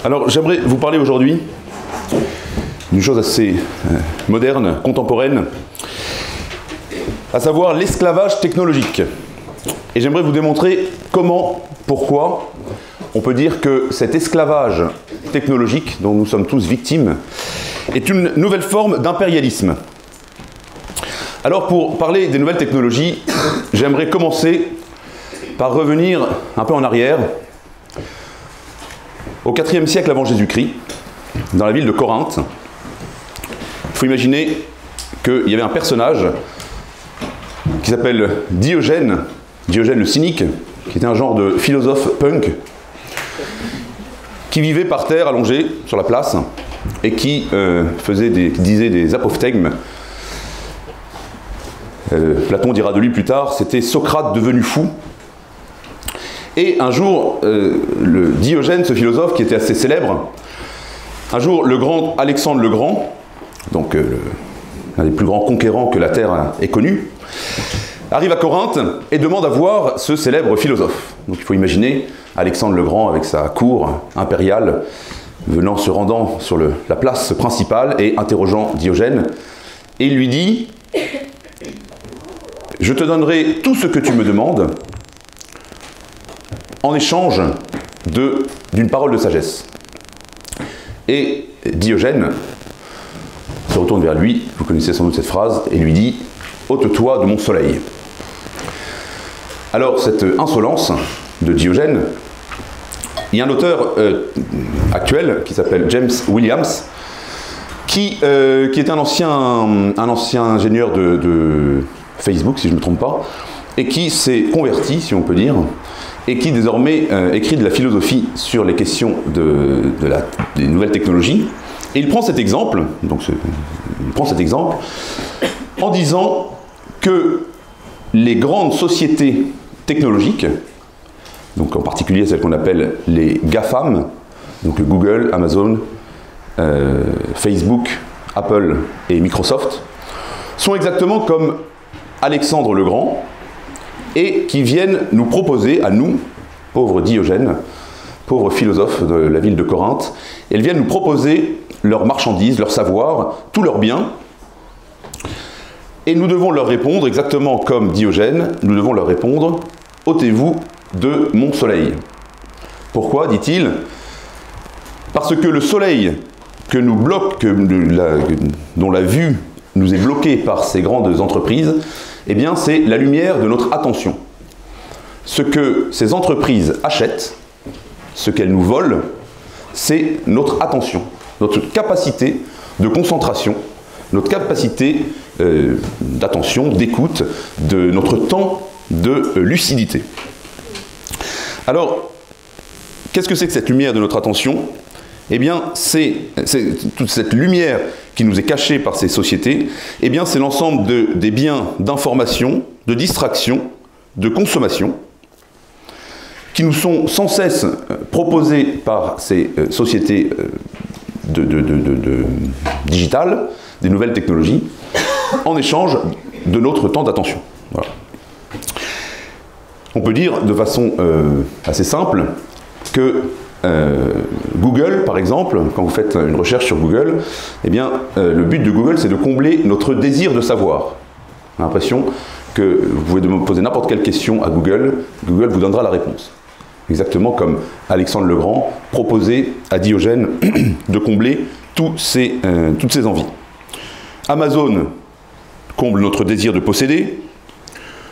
Alors j'aimerais vous parler aujourd'hui d'une chose assez moderne, contemporaine, à savoir l'esclavage technologique. Et j'aimerais vous démontrer comment, pourquoi, on peut dire que cet esclavage technologique dont nous sommes tous victimes est une nouvelle forme d'impérialisme. Alors pour parler des nouvelles technologies, j'aimerais commencer par revenir un peu en arrière, au IVe siècle avant Jésus-Christ, dans la ville de Corinthe. Il faut imaginer qu'il y avait un personnage qui s'appelle Diogène, Diogène le cynique, qui était un genre de philosophe punk, qui vivait par terre allongé sur la place et qui disait des apophthegmes. Platon dira de lui plus tard, c'était Socrate devenu fou. Et un jour, le Diogène, ce philosophe qui était assez célèbre, un jour le grand Alexandre le Grand, donc l'un des plus grands conquérants que la Terre ait connu, arrive à Corinthe et demande à voir ce célèbre philosophe. Donc il faut imaginer Alexandre le Grand avec sa cour impériale, se rendant sur la place principale et interrogeant Diogène. Et il lui dit « Je te donnerai tout ce que tu me demandes en échange d'une parole de sagesse. » Et Diogène se retourne vers lui, vous connaissez sans doute cette phrase, et lui dit « Ôte-toi de mon soleil ». Alors cette insolence de Diogène, il y a un auteur actuel qui s'appelle James Williams, qui est un ancien ingénieur de Facebook, si je ne me trompe pas, et qui s'est converti, si on peut dire, et qui désormais écrit de la philosophie sur les questions des nouvelles technologies. Et il prend cet exemple, en disant que les grandes sociétés technologiques, donc en particulier celles qu'on appelle les GAFAM, donc Google, Amazon, Facebook, Apple et Microsoft, sont exactement comme Alexandre le Grand, et qui viennent nous proposer, à nous, pauvres Diogène, pauvres philosophes de la ville de Corinthe, elles viennent nous proposer leurs marchandises, leurs savoirs, tous leurs biens, et nous devons leur répondre, exactement comme Diogène, nous devons leur répondre « ôtez-vous de mon soleil ». Pourquoi, dit-il? Parce que le soleil que nous bloque, dont la vue nous est bloquée par ces grandes entreprises, eh bien c'est la lumière de notre attention. Ce que ces entreprises achètent, ce qu'elles nous volent, c'est notre attention, notre capacité de concentration, notre capacité d'attention, d'écoute, de notre temps de lucidité. Alors, qu'est-ce que c'est que cette lumière de notre attention? Eh bien, c'est toute cette lumière qui nous est cachée par ces sociétés, eh bien, c'est l'ensemble des biens d'information, de distraction, de consommation, qui nous sont sans cesse proposés par ces sociétés digitales, des nouvelles technologies, en échange de notre temps d'attention. Voilà. On peut dire de façon assez simple que Google, par exemple, quand vous faites une recherche sur Google, eh bien, le but de Google, c'est de combler notre désir de savoir. On a l'impression que vous pouvez poser n'importe quelle question à Google, Google vous donnera la réponse. Exactement comme Alexandre le Grand proposait à Diogène de combler toutes ces envies. Amazon comble notre désir de posséder.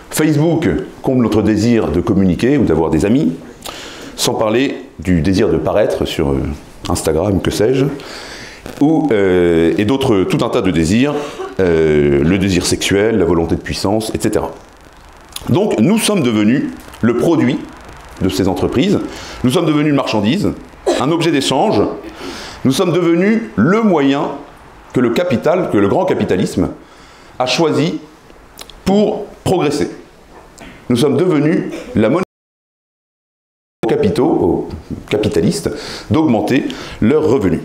Facebook comble notre désir de communiquer ou d'avoir des amis. Sans parler du désir de paraître sur Instagram, que sais-je, et d'autres, tout un tas de désirs, le désir sexuel, la volonté de puissance, etc. Donc nous sommes devenus le produit de ces entreprises, nous sommes devenus une marchandise, un objet d'échange, nous sommes devenus le moyen que le capital, que le grand capitalisme a choisi pour progresser. Nous sommes devenus la monnaie aux capitalistes d'augmenter leurs revenus.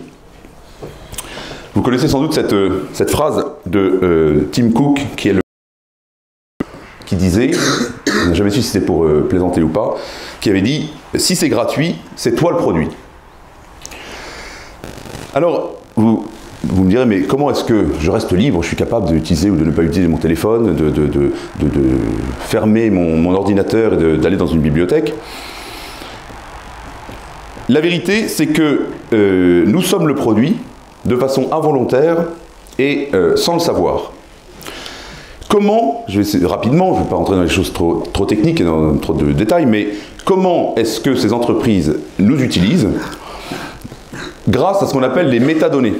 Vous connaissez sans doute cette phrase de Tim Cook, qui disait, je n'ai jamais su si c'était pour plaisanter ou pas, qui avait dit « Si c'est gratuit, c'est toi le produit ». Alors, vous me direz, mais comment est-ce que je reste libre? Je suis capable d'utiliser ou de ne pas utiliser mon téléphone, de fermer mon ordinateur et d'aller dans une bibliothèque. La vérité, c'est que nous sommes le produit de façon involontaire et sans le savoir. Comment, je vais essayer rapidement, je ne vais pas rentrer dans les choses trop techniques et dans trop de détails, mais comment est-ce que ces entreprises nous utilisent? Grâce à ce qu'on appelle les métadonnées.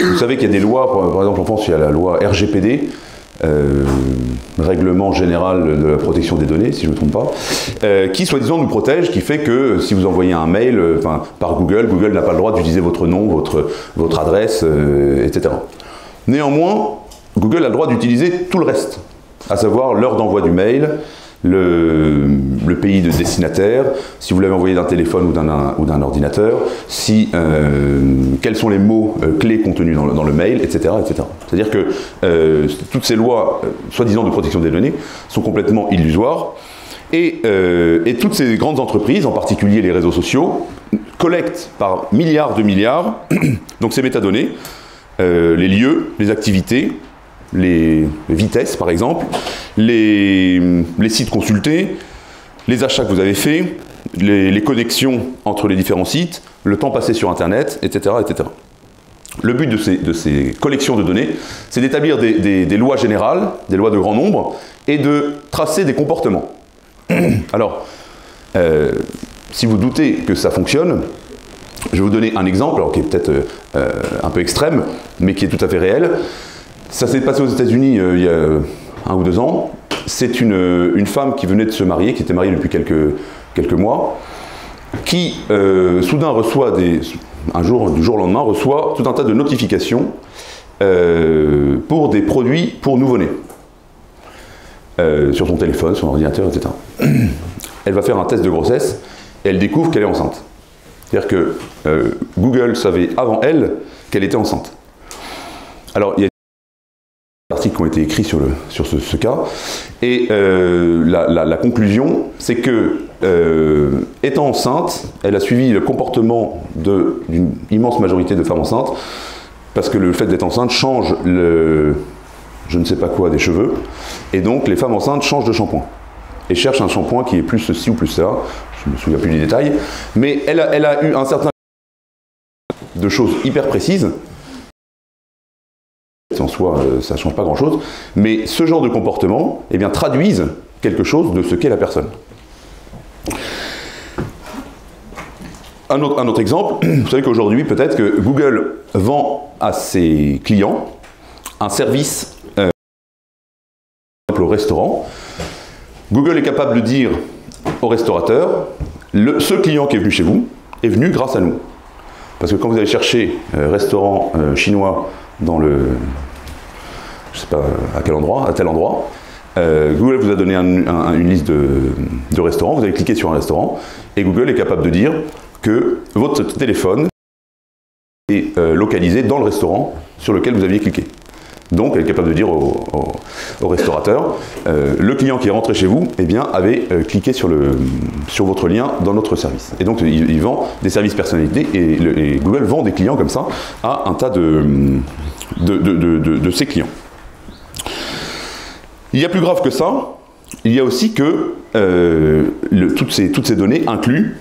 Vous savez qu'il y a des lois, par exemple en France, il y a la loi RGPD, Règlement Général de la Protection des Données, si je ne me trompe pas, qui soi-disant nous protège, qui fait que si vous envoyez un mail par Google, Google n'a pas le droit d'utiliser votre nom, votre adresse, etc. Néanmoins, Google a le droit d'utiliser tout le reste, à savoir l'heure d'envoi du mail, le pays de destinataire, si vous l'avez envoyé d'un téléphone ou d'un ordinateur, quels sont les mots clés contenus dans le mail, etc. etc. C'est-à-dire que toutes ces lois, soi-disant de protection des données, sont complètement illusoires. Et toutes ces grandes entreprises, en particulier les réseaux sociaux, collectent par milliards de milliards, donc ces métadonnées, les lieux, les activités, les vitesses par exemple, les sites consultés, les achats que vous avez faits, les connexions entre les différents sites, le temps passé sur Internet, etc. etc. Le but de ces collections de données, c'est d'établir des lois générales, des lois de grand nombre, et de tracer des comportements. Alors, si vous doutez que ça fonctionne, je vais vous donner un exemple, alors qui est peut-être un peu extrême, mais qui est tout à fait réel. Ça s'est passé aux États-Unis il y a 1 ou 2 ans. C'est une femme qui venait de se marier, qui était mariée depuis quelques mois, qui soudain reçoit du jour au lendemain, reçoit tout un tas de notifications pour des produits pour nouveau-nés. Sur son téléphone, son ordinateur, etc. Elle va faire un test de grossesse et elle découvre qu'elle est enceinte. C'est-à-dire que Google savait avant elle qu'elle était enceinte. Alors, il y a des articles qui ont été écrits sur ce cas, et la conclusion, c'est que, étant enceinte, elle a suivi le comportement d'une immense majorité de femmes enceintes, parce que le fait d'être enceinte change je ne sais pas quoi des cheveux, et donc les femmes enceintes changent de shampoing, et cherchent un shampoing qui est plus ceci ou plus cela, je ne me souviens plus des détails, mais elle a eu un certain de choses hyper précises. En soi, ça ne change pas grand-chose, mais ce genre de comportement traduisent quelque chose de ce qu'est la personne. Un autre exemple, vous savez qu'aujourd'hui, peut-être que Google vend à ses clients un service au restaurant. Google est capable de dire au restaurateur, ce client qui est venu chez vous est venu grâce à nous. Parce que quand vous allez chercher restaurant chinois dans je ne sais pas à tel endroit, Google vous a donné une liste de restaurants, vous allez cliquer sur un restaurant, et Google est capable de dire que votre téléphone est localisé dans le restaurant sur lequel vous aviez cliqué. Donc, elle est capable de dire au restaurateur, le client qui est rentré chez vous, avait cliqué sur votre lien dans notre service. Et donc, il vend des services personnalisés, et Google vend des clients comme ça à un tas de ses clients. Il y a plus grave que ça, il y a aussi que toutes ces données incluent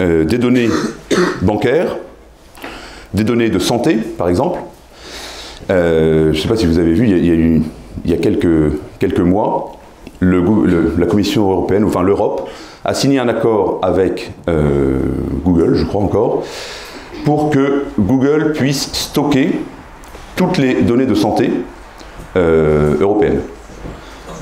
des données bancaires, des données de santé, par exemple. Je ne sais pas si vous avez vu, il y a quelques mois, la Commission européenne, enfin l'Europe, a signé un accord avec Google, je crois encore, pour que Google puisse stocker toutes les données de santé européennes.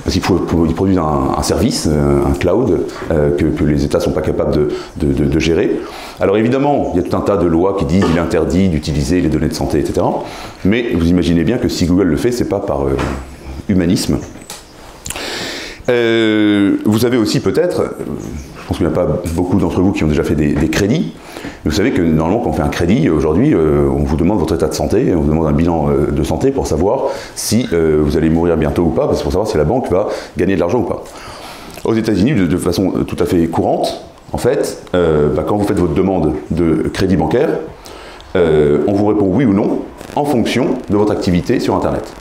Parce qu'ils produisent un service, un cloud, que les États ne sont pas capables de gérer. Alors évidemment, il y a tout un tas de lois qui disent qu'il est interdit d'utiliser les données de santé, etc. Mais vous imaginez bien que si Google le fait, ce n'est pas par humanisme. Vous avez aussi peut-être, je pense qu'il n'y a pas beaucoup d'entre vous qui ont déjà fait des crédits. Vous savez que normalement quand on fait un crédit, aujourd'hui, on vous demande votre état de santé, on vous demande un bilan de santé pour savoir si vous allez mourir bientôt ou pas, parce que pour savoir si la banque va gagner de l'argent ou pas. Aux États-Unis, de façon tout à fait courante, en fait, quand vous faites votre demande de crédit bancaire, on vous répond oui ou non en fonction de votre activité sur Internet.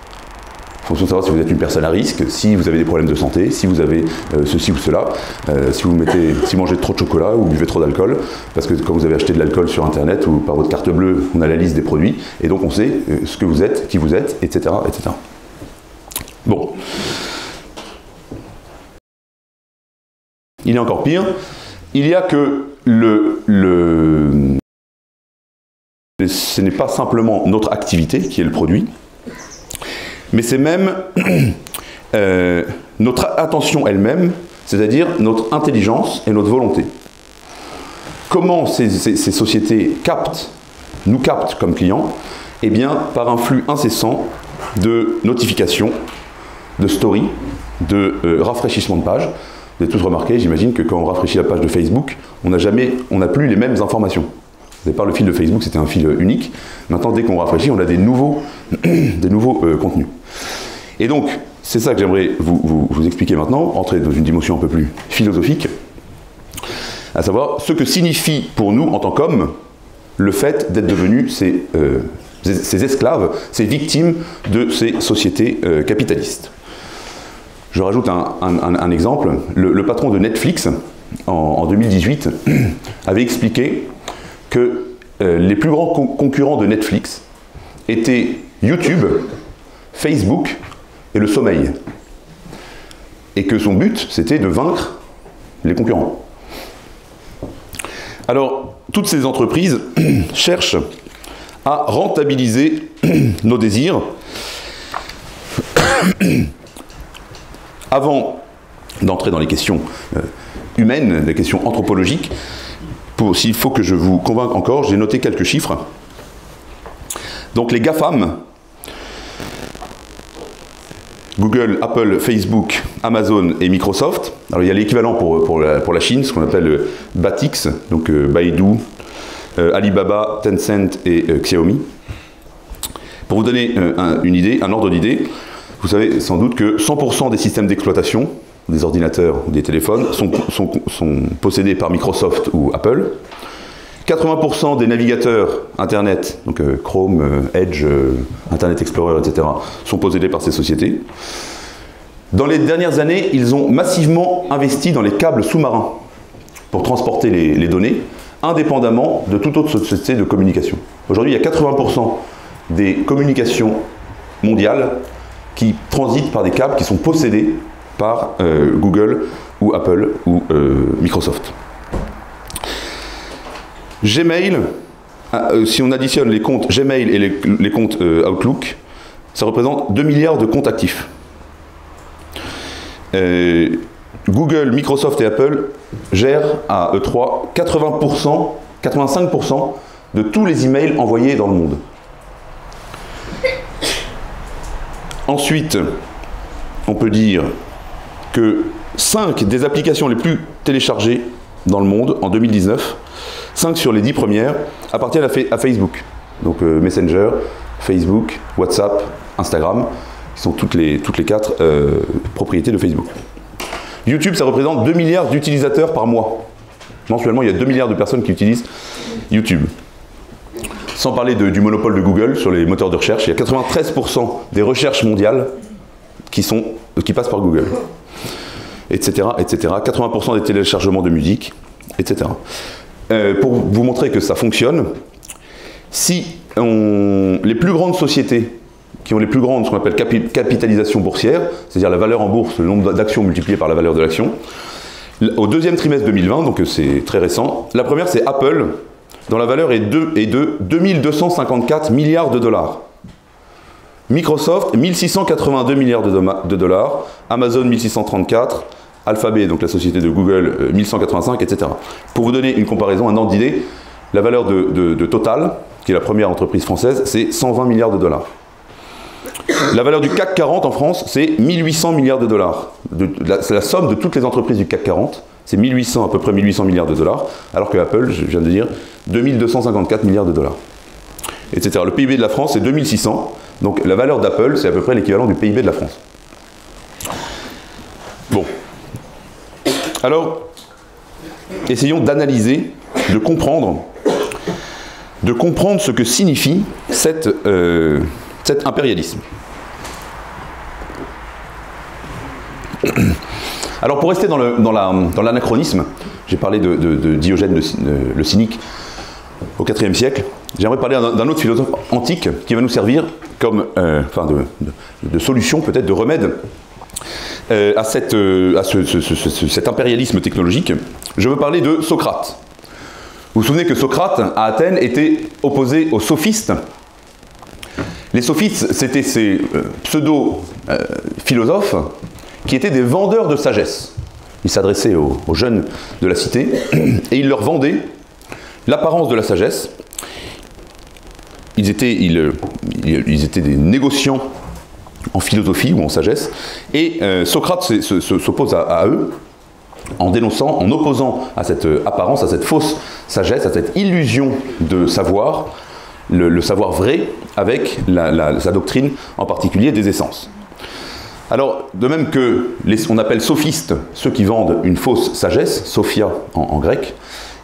En fonction de savoir si vous êtes une personne à risque, si vous avez des problèmes de santé, si vous avez ceci ou cela, si vous mangez trop de chocolat ou buvez trop d'alcool, parce que quand vous avez acheté de l'alcool sur Internet ou par votre carte bleue, on a la liste des produits, et donc on sait ce que vous êtes, qui vous êtes, etc. etc. Bon. Il y a encore pire, il y a que ce n'est pas simplement notre activité qui est le produit, mais c'est même notre attention elle-même, c'est-à-dire notre intelligence et notre volonté. Comment ces sociétés nous captent comme clients? Eh bien, par un flux incessant de notifications, de stories, de rafraîchissement de pages. Vous avez tous remarqué, j'imagine, que quand on rafraîchit la page de Facebook, on n'a plus les mêmes informations. Au départ, le fil de Facebook, c'était un fil unique. Maintenant, dès qu'on rafraîchit, on a des nouveaux contenus. Et donc, c'est ça que j'aimerais vous expliquer maintenant, entrer dans une dimension un peu plus philosophique, à savoir ce que signifie pour nous, en tant qu'hommes, le fait d'être devenus ces esclaves, ces victimes de ces sociétés capitalistes. Je rajoute un exemple. Le patron de Netflix, en 2018, avait expliqué que les plus grands concurrents de Netflix étaient YouTube, Facebook et le sommeil. Et que son but, c'était de vaincre les concurrents. Alors, toutes ces entreprises cherchent à rentabiliser nos désirs. Avant d'entrer dans les questions humaines, les questions anthropologiques, s'il faut que je vous convainque encore, j'ai noté quelques chiffres. Donc les GAFAM, Google, Apple, Facebook, Amazon et Microsoft. Alors il y a l'équivalent pour la Chine, ce qu'on appelle BATX, donc Baidu, Alibaba, Tencent et Xiaomi. Pour vous donner un ordre d'idée, vous savez sans doute que 100% des systèmes d'exploitation, des ordinateurs ou des téléphones, sont possédés par Microsoft ou Apple. 80% des navigateurs Internet, donc Chrome, Edge, Internet Explorer, etc., sont possédés par ces sociétés. Dans les dernières années, ils ont massivement investi dans les câbles sous-marins pour transporter les données, indépendamment de toute autre société de communication. Aujourd'hui, il y a 80% des communications mondiales qui transitent par des câbles qui sont possédés par Google ou Apple ou Microsoft. Gmail, si on additionne les comptes Gmail et les comptes Outlook, ça représente 2 milliards de comptes actifs. Google, Microsoft et Apple gèrent à eux trois 80%, 85% de tous les emails envoyés dans le monde. Ensuite, on peut dire que 5 des applications les plus téléchargées dans le monde en 2019, 5 sur les 10 premières, appartiennent à Facebook. Donc Messenger, Facebook, WhatsApp, Instagram, qui sont toutes les 4 propriétés de Facebook. YouTube, ça représente 2 milliards d'utilisateurs par mois. Mensuellement, il y a 2 milliards de personnes qui utilisent YouTube. Sans parler du monopole de Google sur les moteurs de recherche, il y a 93% des recherches mondiales qui passent par Google. Etc., etc. 80% des téléchargements de musique, etc. Pour vous montrer que ça fonctionne, si les plus grandes sociétés qui ont les plus grandes, ce qu'on appelle capitalisation boursière, c'est-à-dire la valeur en bourse, le nombre d'actions multiplié par la valeur de l'action, au deuxième trimestre 2020, donc c'est très récent, la première c'est Apple, dont la valeur est de 2254 milliards de dollars. Microsoft, 1682 milliards de dollars, Amazon 1634, Alphabet, donc la société de Google, 1185, etc. Pour vous donner une comparaison, un ordre d'idée, la valeur de Total, qui est la première entreprise française, c'est 120 milliards de dollars. La valeur du CAC 40 en France, c'est 1800 milliards de dollars. C'est la somme de toutes les entreprises du CAC 40, c'est à peu près 1800 milliards de dollars, alors que Apple, je viens de dire, 2254 milliards de dollars, etc. Le PIB de la France, c'est 2600, donc la valeur d'Apple, c'est à peu près l'équivalent du PIB de la France. Bon. Alors, essayons d'analyser, de comprendre de comprendre ce que signifie cet impérialisme. Alors pour rester dans l'anachronisme, j'ai parlé de Diogène le cynique au IVe siècle, j'aimerais parler d'un autre philosophe antique qui va nous servir comme de solution, peut-être de remède à cet impérialisme technologique. Je veux parler de Socrate. Vous vous souvenez que Socrate, à Athènes, était opposé aux sophistes. Les sophistes, c'était ces pseudo-philosophes qui étaient des vendeurs de sagesse. Ils s'adressaient aux jeunes de la cité et ils leur vendaient l'apparence de la sagesse. Ils étaient des négociants en philosophie ou en sagesse, et Socrate s'oppose à eux en dénonçant, en opposant à cette apparence, à cette fausse sagesse, à cette illusion de savoir, le savoir vrai, avec sa doctrine en particulier des essences. Alors, de même que on appelle sophistes ceux qui vendent une fausse sagesse, sophia en grec,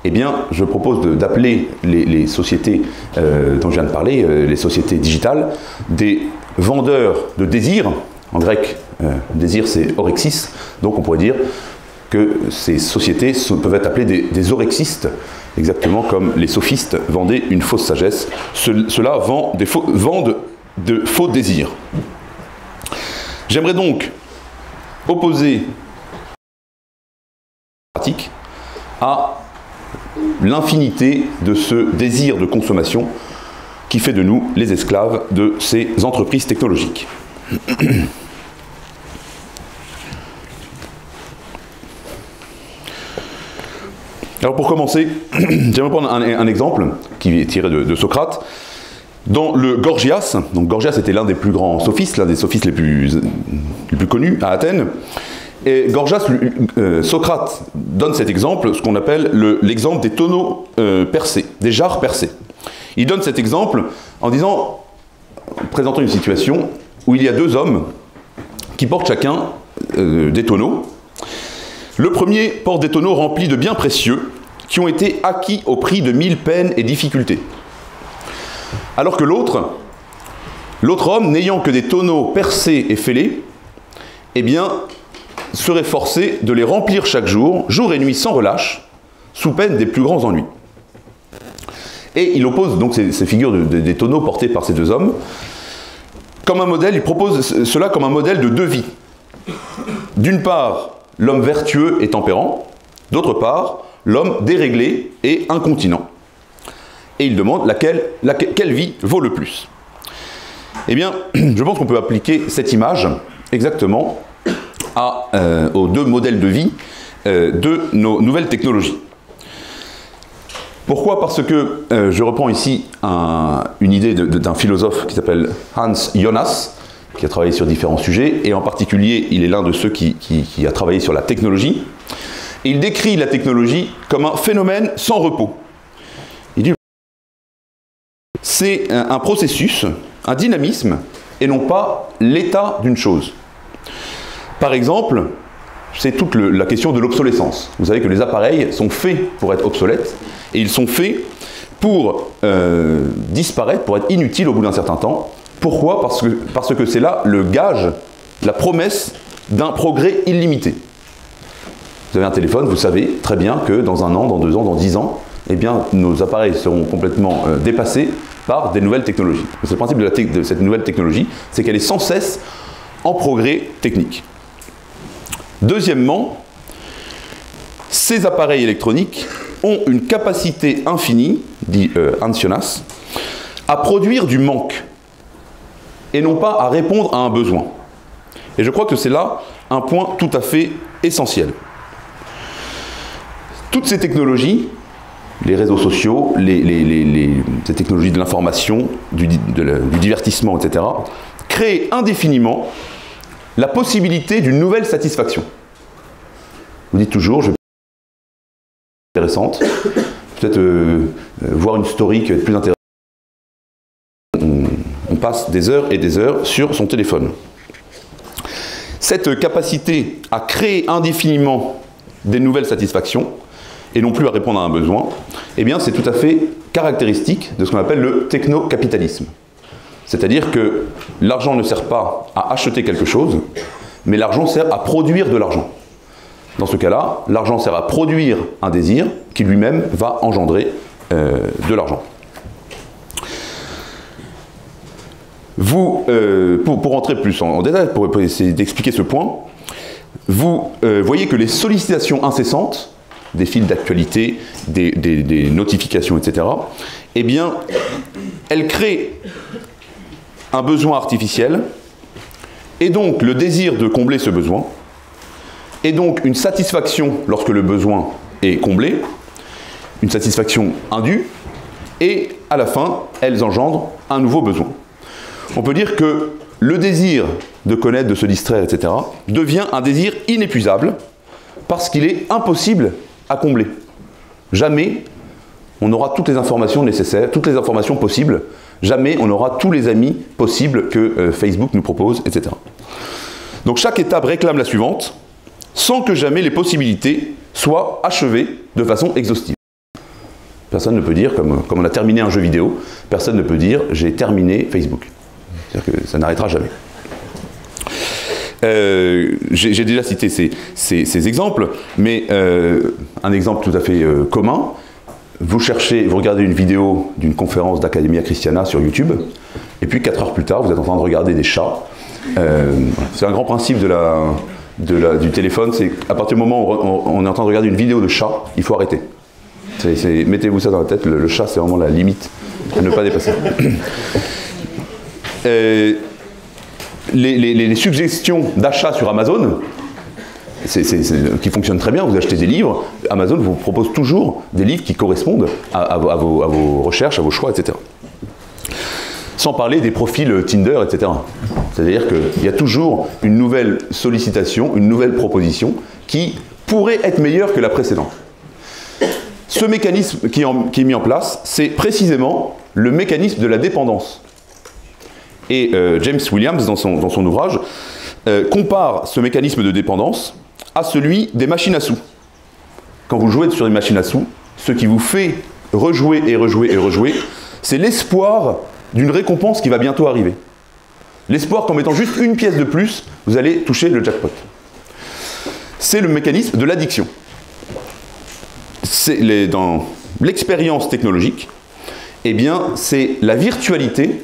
eh bien, je propose d'appeler les sociétés dont je viens de parler, les sociétés digitales, des vendeurs de désir. En grec, désir c'est orexis, donc on pourrait dire que ces sociétés peuvent être appelées des orexistes, exactement comme les sophistes vendaient une fausse sagesse. Ceux-là vendent de faux désirs. J'aimerais donc opposer la pratique à l'infinité de ce désir de consommation qui fait de nous les esclaves de ces entreprises technologiques. Alors pour commencer, j'aimerais prendre un exemple qui est tiré de Socrate. Dans le Gorgias, donc Gorgias était l'un des plus grands sophistes, l'un des sophistes les plus connus à Athènes, et Gorgias, Socrate donne cet exemple, ce qu'on appelle l'exemple des tonneaux percés, des jarres percées. Il donne cet exemple en présentant une situation où il y a deux hommes qui portent chacun des tonneaux. Le premier porte des tonneaux remplis de biens précieux qui ont été acquis au prix de 1000 peines et difficultés. Alors que l'autre homme, n'ayant que des tonneaux percés et fêlés, eh bien, serait forcé de les remplir chaque jour et nuit sans relâche, sous peine des plus grands ennuis. Et il oppose donc ces figures des tonneaux portés par ces deux hommes comme un modèle, il propose cela comme un modèle de deux vies. D'une part, l'homme vertueux et tempérant, d'autre part, l'homme déréglé et incontinent. Et il demande quelle vie vaut le plus. Eh bien, je pense qu'on peut appliquer cette image exactement aux deux modèles de vie de nos nouvelles technologies. Pourquoi ? Parce que je reprends ici une idée d'un philosophe qui s'appelle Hans Jonas, qui a travaillé sur différents sujets, et en particulier, il est l'un de ceux qui a travaillé sur la technologie. Et il décrit la technologie comme un phénomène sans repos. Il dit c'est un processus, un dynamisme, et non pas l'état d'une chose. Par exemple, c'est toute la question de l'obsolescence. Vous savez que les appareils sont faits pour être obsolètes, et ils sont faits pour disparaître, pour être inutiles au bout d'un certain temps. Pourquoi ? Parce que c'est là le gage, la promesse d'un progrès illimité. Vous avez un téléphone, vous savez très bien que dans 1 an, dans 2 ans, dans 10 ans, eh bien, nos appareils seront complètement dépassés par des nouvelles technologies. C'est le principe de cette nouvelle technologie, c'est qu'elle est sans cesse en progrès technique. Deuxièmement, ces appareils électroniques ont une capacité infinie, dit Hans Jonas, à produire du manque et non pas à répondre à un besoin. Et je crois que c'est là un point tout à fait essentiel. Toutes ces technologies, les réseaux sociaux, ces technologies de l'information, du divertissement, etc., créent indéfiniment la possibilité d'une nouvelle satisfaction. Vous dites toujours, je vais intéressante, peut-être voir une story qui va être plus intéressante. On passe des heures et des heures sur son téléphone. Cette capacité à créer indéfiniment des nouvelles satisfactions, et non plus à répondre à un besoin, eh bien c'est tout à fait caractéristique de ce qu'on appelle le techno-capitalisme. C'est-à-dire que l'argent ne sert pas à acheter quelque chose, mais l'argent sert à produire de l'argent. Dans ce cas-là, l'argent sert à produire un désir qui lui-même va engendrer de l'argent. Vous, pour rentrer plus en détail, pour essayer d'expliquer ce point, vous voyez que les sollicitations incessantes, des fils d'actualité, des notifications, etc., eh bien, elles créent un besoin artificiel, et donc le désir de combler ce besoin, et donc une satisfaction lorsque le besoin est comblé, une satisfaction indue, et à la fin, elles engendrent un nouveau besoin. On peut dire que le désir de connaître, de se distraire, etc., devient un désir inépuisable, parce qu'il est impossible à combler. Jamais on aura toutes les informations nécessaires, toutes les informations possibles. Jamais on aura tous les amis possibles que Facebook nous propose, etc. Donc chaque étape réclame la suivante, sans que jamais les possibilités soient achevées de façon exhaustive. Personne ne peut dire, comme on a terminé un jeu vidéo, personne ne peut dire « j'ai terminé Facebook ». C'est-à-dire que ça n'arrêtera jamais. J'ai déjà cité ces exemples, mais un exemple tout à fait commun, vous regardez une vidéo d'une conférence d'Academia Christiana sur YouTube, et puis 4 heures plus tard, vous êtes en train de regarder des chats. C'est un grand principe du téléphone, c'est qu'à partir du moment où on est en train de regarder une vidéo de chat, il faut arrêter. Mettez-vous ça dans la tête, le chat c'est vraiment la limite à ne pas dépasser. Les suggestions d'achat sur Amazon, qui fonctionnent très bien, vous achetez des livres, Amazon vous propose toujours des livres qui correspondent à vos recherches, à vos choix, etc. Sans parler des profils Tinder, etc. C'est-à-dire qu'il y a toujours une nouvelle sollicitation, une nouvelle proposition qui pourrait être meilleure que la précédente. Ce mécanisme qui est mis en place, c'est précisément le mécanisme de la dépendance. Et James Williams, dans son ouvrage, compare ce mécanisme de dépendance à celui des machines à sous. Quand vous jouez sur une machine à sous, ce qui vous fait rejouer et rejouer et rejouer, c'est l'espoir d'une récompense qui va bientôt arriver. L'espoir qu'en mettant juste une pièce de plus, vous allez toucher le jackpot. C'est le mécanisme de l'addiction. Dans l'expérience technologique, eh bien, c'est la virtualité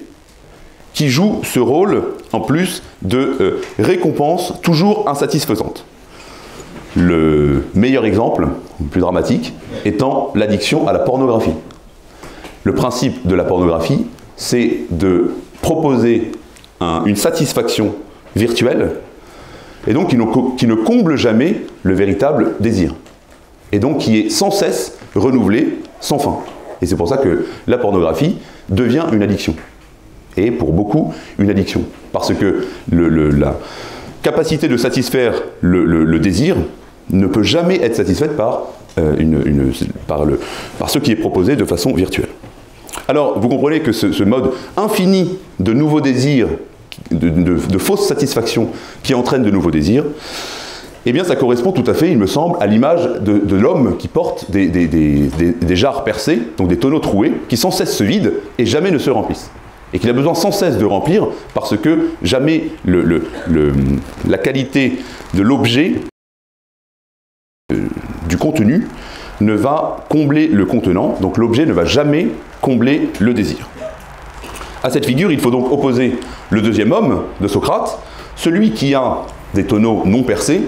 qui joue ce rôle, en plus de récompense toujours insatisfaisante. Le meilleur exemple, le plus dramatique, étant l'addiction à la pornographie. Le principe de la pornographie, c'est de proposer une satisfaction virtuelle, et donc qui ne comble jamais le véritable désir. Et donc qui est sans cesse renouvelé, sans fin. Et c'est pour ça que la pornographie devient une addiction. Et pour beaucoup, une addiction. Parce que la capacité de satisfaire le désir ne peut jamais être satisfaite par ce qui est proposé de façon virtuelle. Alors, vous comprenez que ce mode infini de nouveaux désirs, de fausses satisfactions qui entraînent de nouveaux désirs, eh bien, ça correspond tout à fait, il me semble, à l'image de l'homme qui porte des jarres percées, donc des tonneaux troués, qui sans cesse se vident et jamais ne se remplissent. Et qu'il a besoin sans cesse de remplir parce que jamais la qualité de l'objet, du contenu, ne va combler le contenant, donc l'objet ne va jamais combler le désir. À cette figure, il faut donc opposer le deuxième homme de Socrate, celui qui a des tonneaux non percés,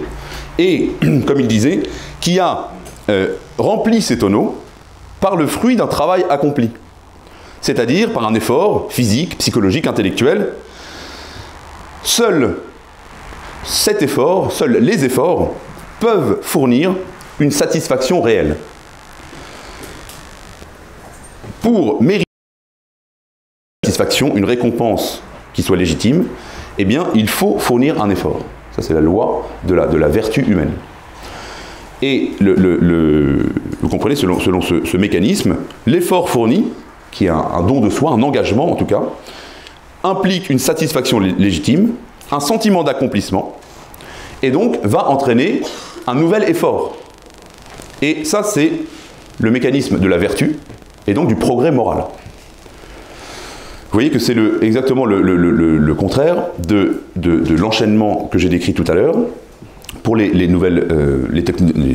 et, comme il disait, qui a rempli ces tonneaux par le fruit d'un travail accompli. C'est-à-dire par un effort physique, psychologique, intellectuel. Seuls les efforts peuvent fournir une satisfaction réelle. Pour mériter une satisfaction, une récompense qui soit légitime, eh bien, il faut fournir un effort. Ça, c'est la loi de la vertu humaine. Et vous comprenez, selon ce mécanisme, l'effort fourni, qui est un don de soi, un engagement en tout cas, implique une satisfaction légitime, un sentiment d'accomplissement, et donc va entraîner un nouvel effort. Et ça, c'est le mécanisme de la vertu, et donc du progrès moral. Vous voyez que c'est exactement le contraire de l'enchaînement que j'ai décrit tout à l'heure pour les nouvelles les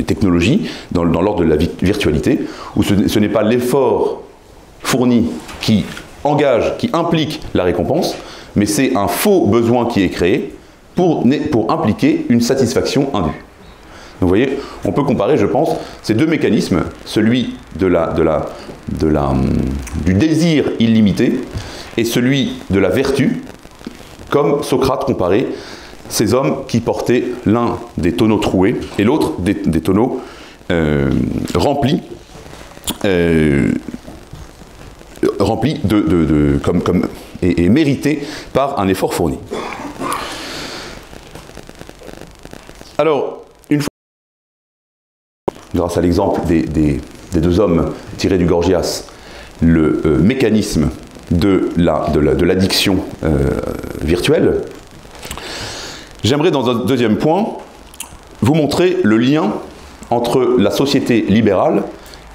technologies dans l'ordre de la virtualité, où ce n'est pas l'effort fourni qui engage, qui implique la récompense, mais c'est un faux besoin qui est créé pour impliquer une satisfaction indue. Donc vous voyez, on peut comparer, je pense, ces deux mécanismes, celui du désir illimité et celui de la vertu, comme Socrate comparait ces hommes qui portaient l'un des tonneaux troués et l'autre des tonneaux remplis et mérités par un effort fourni. Alors, une fois, grâce à l'exemple des deux hommes tirés du Gorgias, le mécanisme de l'addiction virtuelle, j'aimerais dans un deuxième point vous montrer le lien entre la société libérale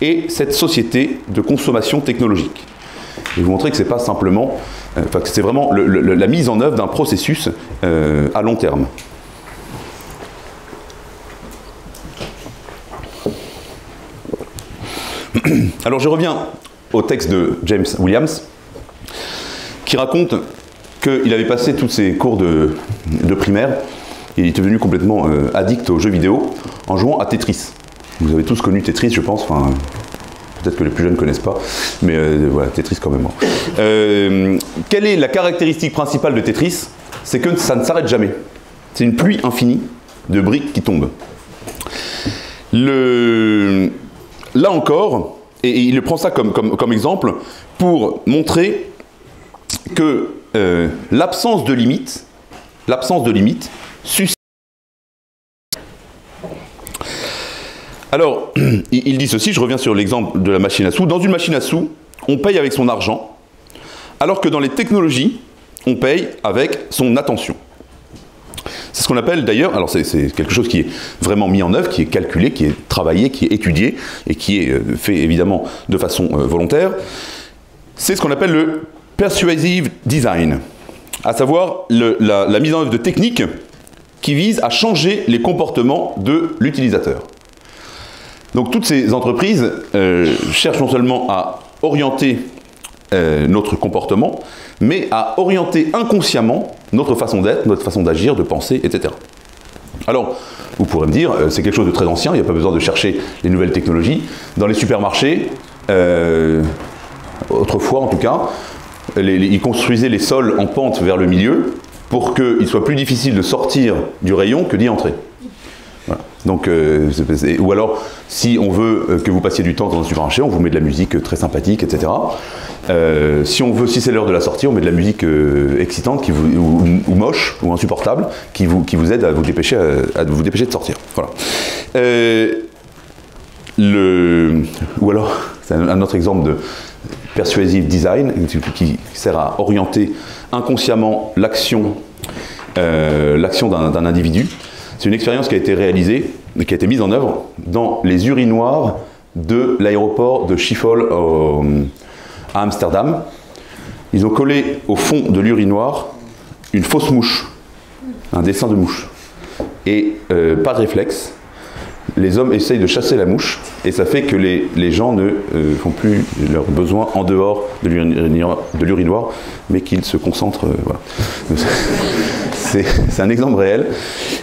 et cette société de consommation technologique. Et vous montrer que c'est pas simplement, que c'est vraiment la mise en œuvre d'un processus à long terme. Alors je reviens au texte de James Williams, qui raconte qu'il avait passé tous ses cours de primaire, et il était devenu complètement addict aux jeux vidéo en jouant à Tetris. Vous avez tous connu Tetris, je pense, enfin, peut-être que les plus jeunes ne connaissent pas, mais voilà, Tetris quand même. Quelle est la caractéristique principale de Tetris? C'est que ça ne s'arrête jamais. C'est une pluie infinie de briques qui tombent. Là encore, et il prend ça comme exemple pour montrer que l'absence de limite suscite. Alors, il dit ceci, je reviens sur l'exemple de la machine à sous. Dans une machine à sous, on paye avec son argent, alors que dans les technologies, on paye avec son attention. C'est ce qu'on appelle d'ailleurs, alors c'est quelque chose qui est vraiment mis en œuvre, qui est calculé, qui est travaillé, qui est étudié, et qui est fait évidemment de façon volontaire. C'est ce qu'on appelle le persuasive design, à savoir la mise en œuvre de techniques qui visent à changer les comportements de l'utilisateur. Donc toutes ces entreprises cherchent non seulement à orienter notre comportement, mais à orienter inconsciemment notre façon d'être, notre façon d'agir, de penser, etc. Alors, vous pourrez me dire, c'est quelque chose de très ancien, il n'y a pas besoin de chercher les nouvelles technologies. Dans les supermarchés, autrefois en tout cas, ils construisaient les sols en pente vers le milieu pour qu'il soit plus difficile de sortir du rayon que d'y entrer. Voilà. Donc, ou alors, si on veut que vous passiez du temps dans un supermarché, on vous met de la musique très sympathique, etc. Si c'est l'heure de la sortie, on met de la musique excitante ou moche, ou insupportable, qui vous aide à vous dépêcher de sortir. Voilà. Ou alors, c'est un autre exemple de persuasive design, qui sert à orienter inconsciemment l'action d'un individu. C'est une expérience qui a été réalisée, qui a été mise en œuvre dans les urinoirs de l'aéroport de Schiphol à Amsterdam. Ils ont collé au fond de l'urinoir une fausse mouche, un dessin de mouche. Et par réflexe, les hommes essayent de chasser la mouche, et ça fait que les gens ne font plus leurs besoins en dehors de l'urinoir, mais qu'ils se concentrent. Voilà. C'est un exemple réel.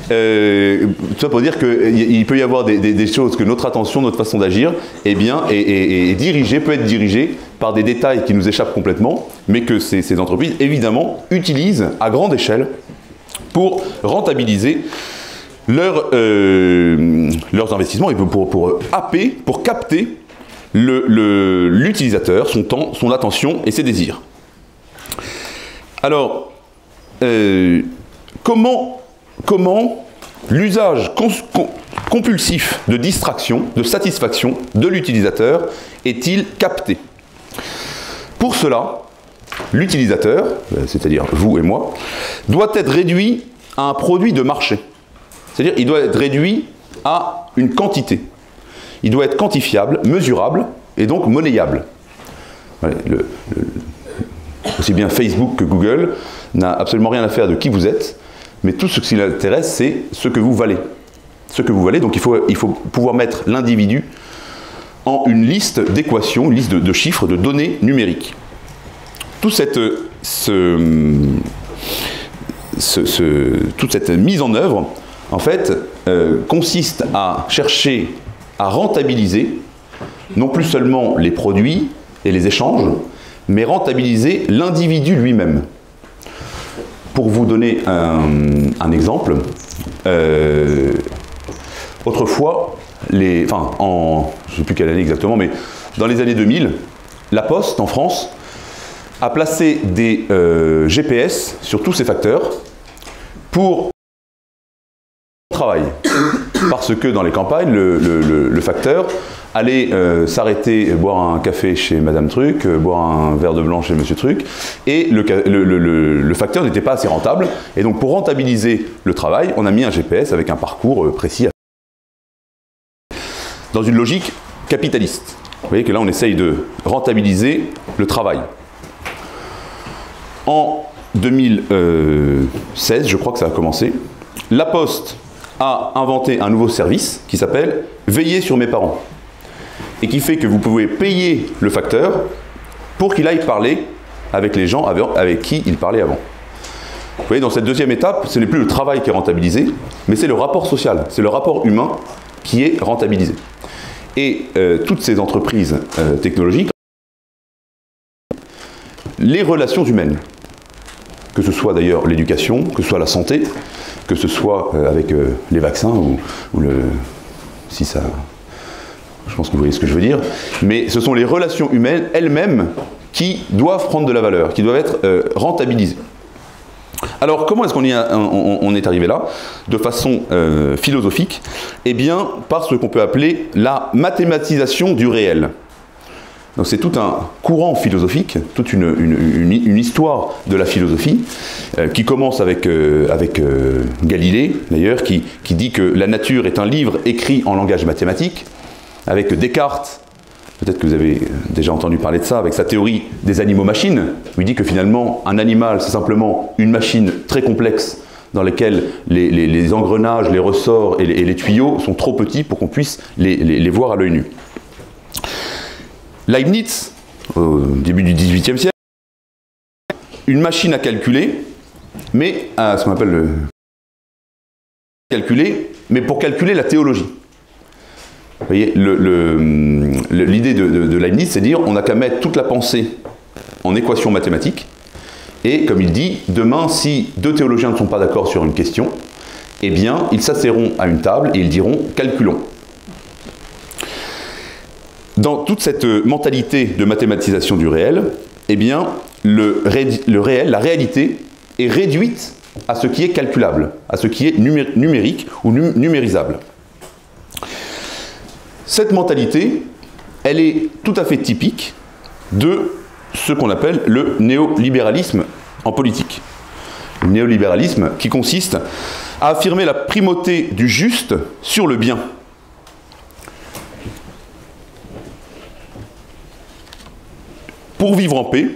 Tout ça pour dire qu'il peut y avoir des choses que notre attention, notre façon d'agir, peut être dirigée par des détails qui nous échappent complètement, mais que ces entreprises, évidemment, utilisent à grande échelle pour rentabiliser leurs investissements et pour happer, pour capter l'utilisateur, son temps, son attention et ses désirs. Alors, comment l'usage compulsif de distraction, de satisfaction de l'utilisateur est-il capté? Pour cela, l'utilisateur, c'est-à-dire vous et moi, doit être réduit à un produit de marché. C'est-à-dire qu'il doit être réduit à une quantité. il doit être quantifiable, mesurable et donc monnayable. Ouais, aussi bien Facebook que Google n'a absolument rien à faire de qui vous êtes, mais tout ce qui l'intéresse, c'est ce que vous valez. Ce que vous valez, donc il faut pouvoir mettre l'individu en une liste d'équations, une liste de chiffres, de données numériques. Toute cette mise en œuvre, en fait, consiste à chercher à rentabiliser, non plus seulement les produits et les échanges, mais rentabiliser l'individu lui-même. Pour vous donner un exemple, autrefois, je ne sais plus quelle année exactement, mais dans les années 2000, la Poste, en France, a placé des GPS sur tous ces facteurs pour le travail. Parce que dans les campagnes, le facteur allait s'arrêter, boire un café chez Madame Truc, boire un verre de blanc chez Monsieur Truc, et le facteur n'était pas assez rentable. Et donc pour rentabiliser le travail, on a mis un GPS avec un parcours précis. Dans une logique capitaliste. Vous voyez que là on essaye de rentabiliser le travail. En 2016, je crois que ça a commencé, la Poste a inventé un nouveau service qui s'appelle « Veiller sur mes parents » et qui fait que vous pouvez payer le facteur pour qu'il aille parler avec les gens avec qui il parlait avant. Vous voyez, dans cette deuxième étape, ce n'est plus le travail qui est rentabilisé, mais c'est le rapport social, c'est le rapport humain qui est rentabilisé. Et toutes ces entreprises technologiques, les relations humaines, que ce soit d'ailleurs l'éducation, que ce soit la santé, que ce soit avec les vaccins ou le... Si ça... Je pense que vous voyez ce que je veux dire. Mais ce sont les relations humaines elles-mêmes qui doivent prendre de la valeur, qui doivent être rentabilisées. Alors, comment est-ce qu'on est arrivé là, de façon philosophique? Eh bien, par ce qu'on peut appeler la mathématisation du réel. Donc c'est tout un courant philosophique, toute une histoire de la philosophie, qui commence avec Galilée, d'ailleurs, qui dit que la nature est un livre écrit en langage mathématique, avec Descartes, peut-être que vous avez déjà entendu parler de ça, avec sa théorie des animaux-machines, où il dit que finalement, un animal, c'est simplement une machine très complexe, dans laquelle les engrenages, les ressorts et les tuyaux sont trop petits pour qu'on puisse les voir à l'œil nu. Leibniz, au début du XVIIIe siècle, une machine à calculer, mais à ce qu'on appelle calculer, mais pour calculer la théologie. Vous voyez, l'idée de Leibniz, c'est de dire on n'a qu'à mettre toute la pensée en équation mathématique, et comme il dit, demain, si deux théologiens ne sont pas d'accord sur une question, eh bien, ils s'asserront à une table et ils diront « calculons ». Dans toute cette mentalité de mathématisation du réel, eh bien, le réel, la réalité, est réduite à ce qui est calculable, à ce qui est numérique ou numérisable. Cette mentalité, elle est tout à fait typique de ce qu'on appelle le néolibéralisme en politique. Le néolibéralisme qui consiste à affirmer la primauté du juste sur le bien. Pour vivre en paix,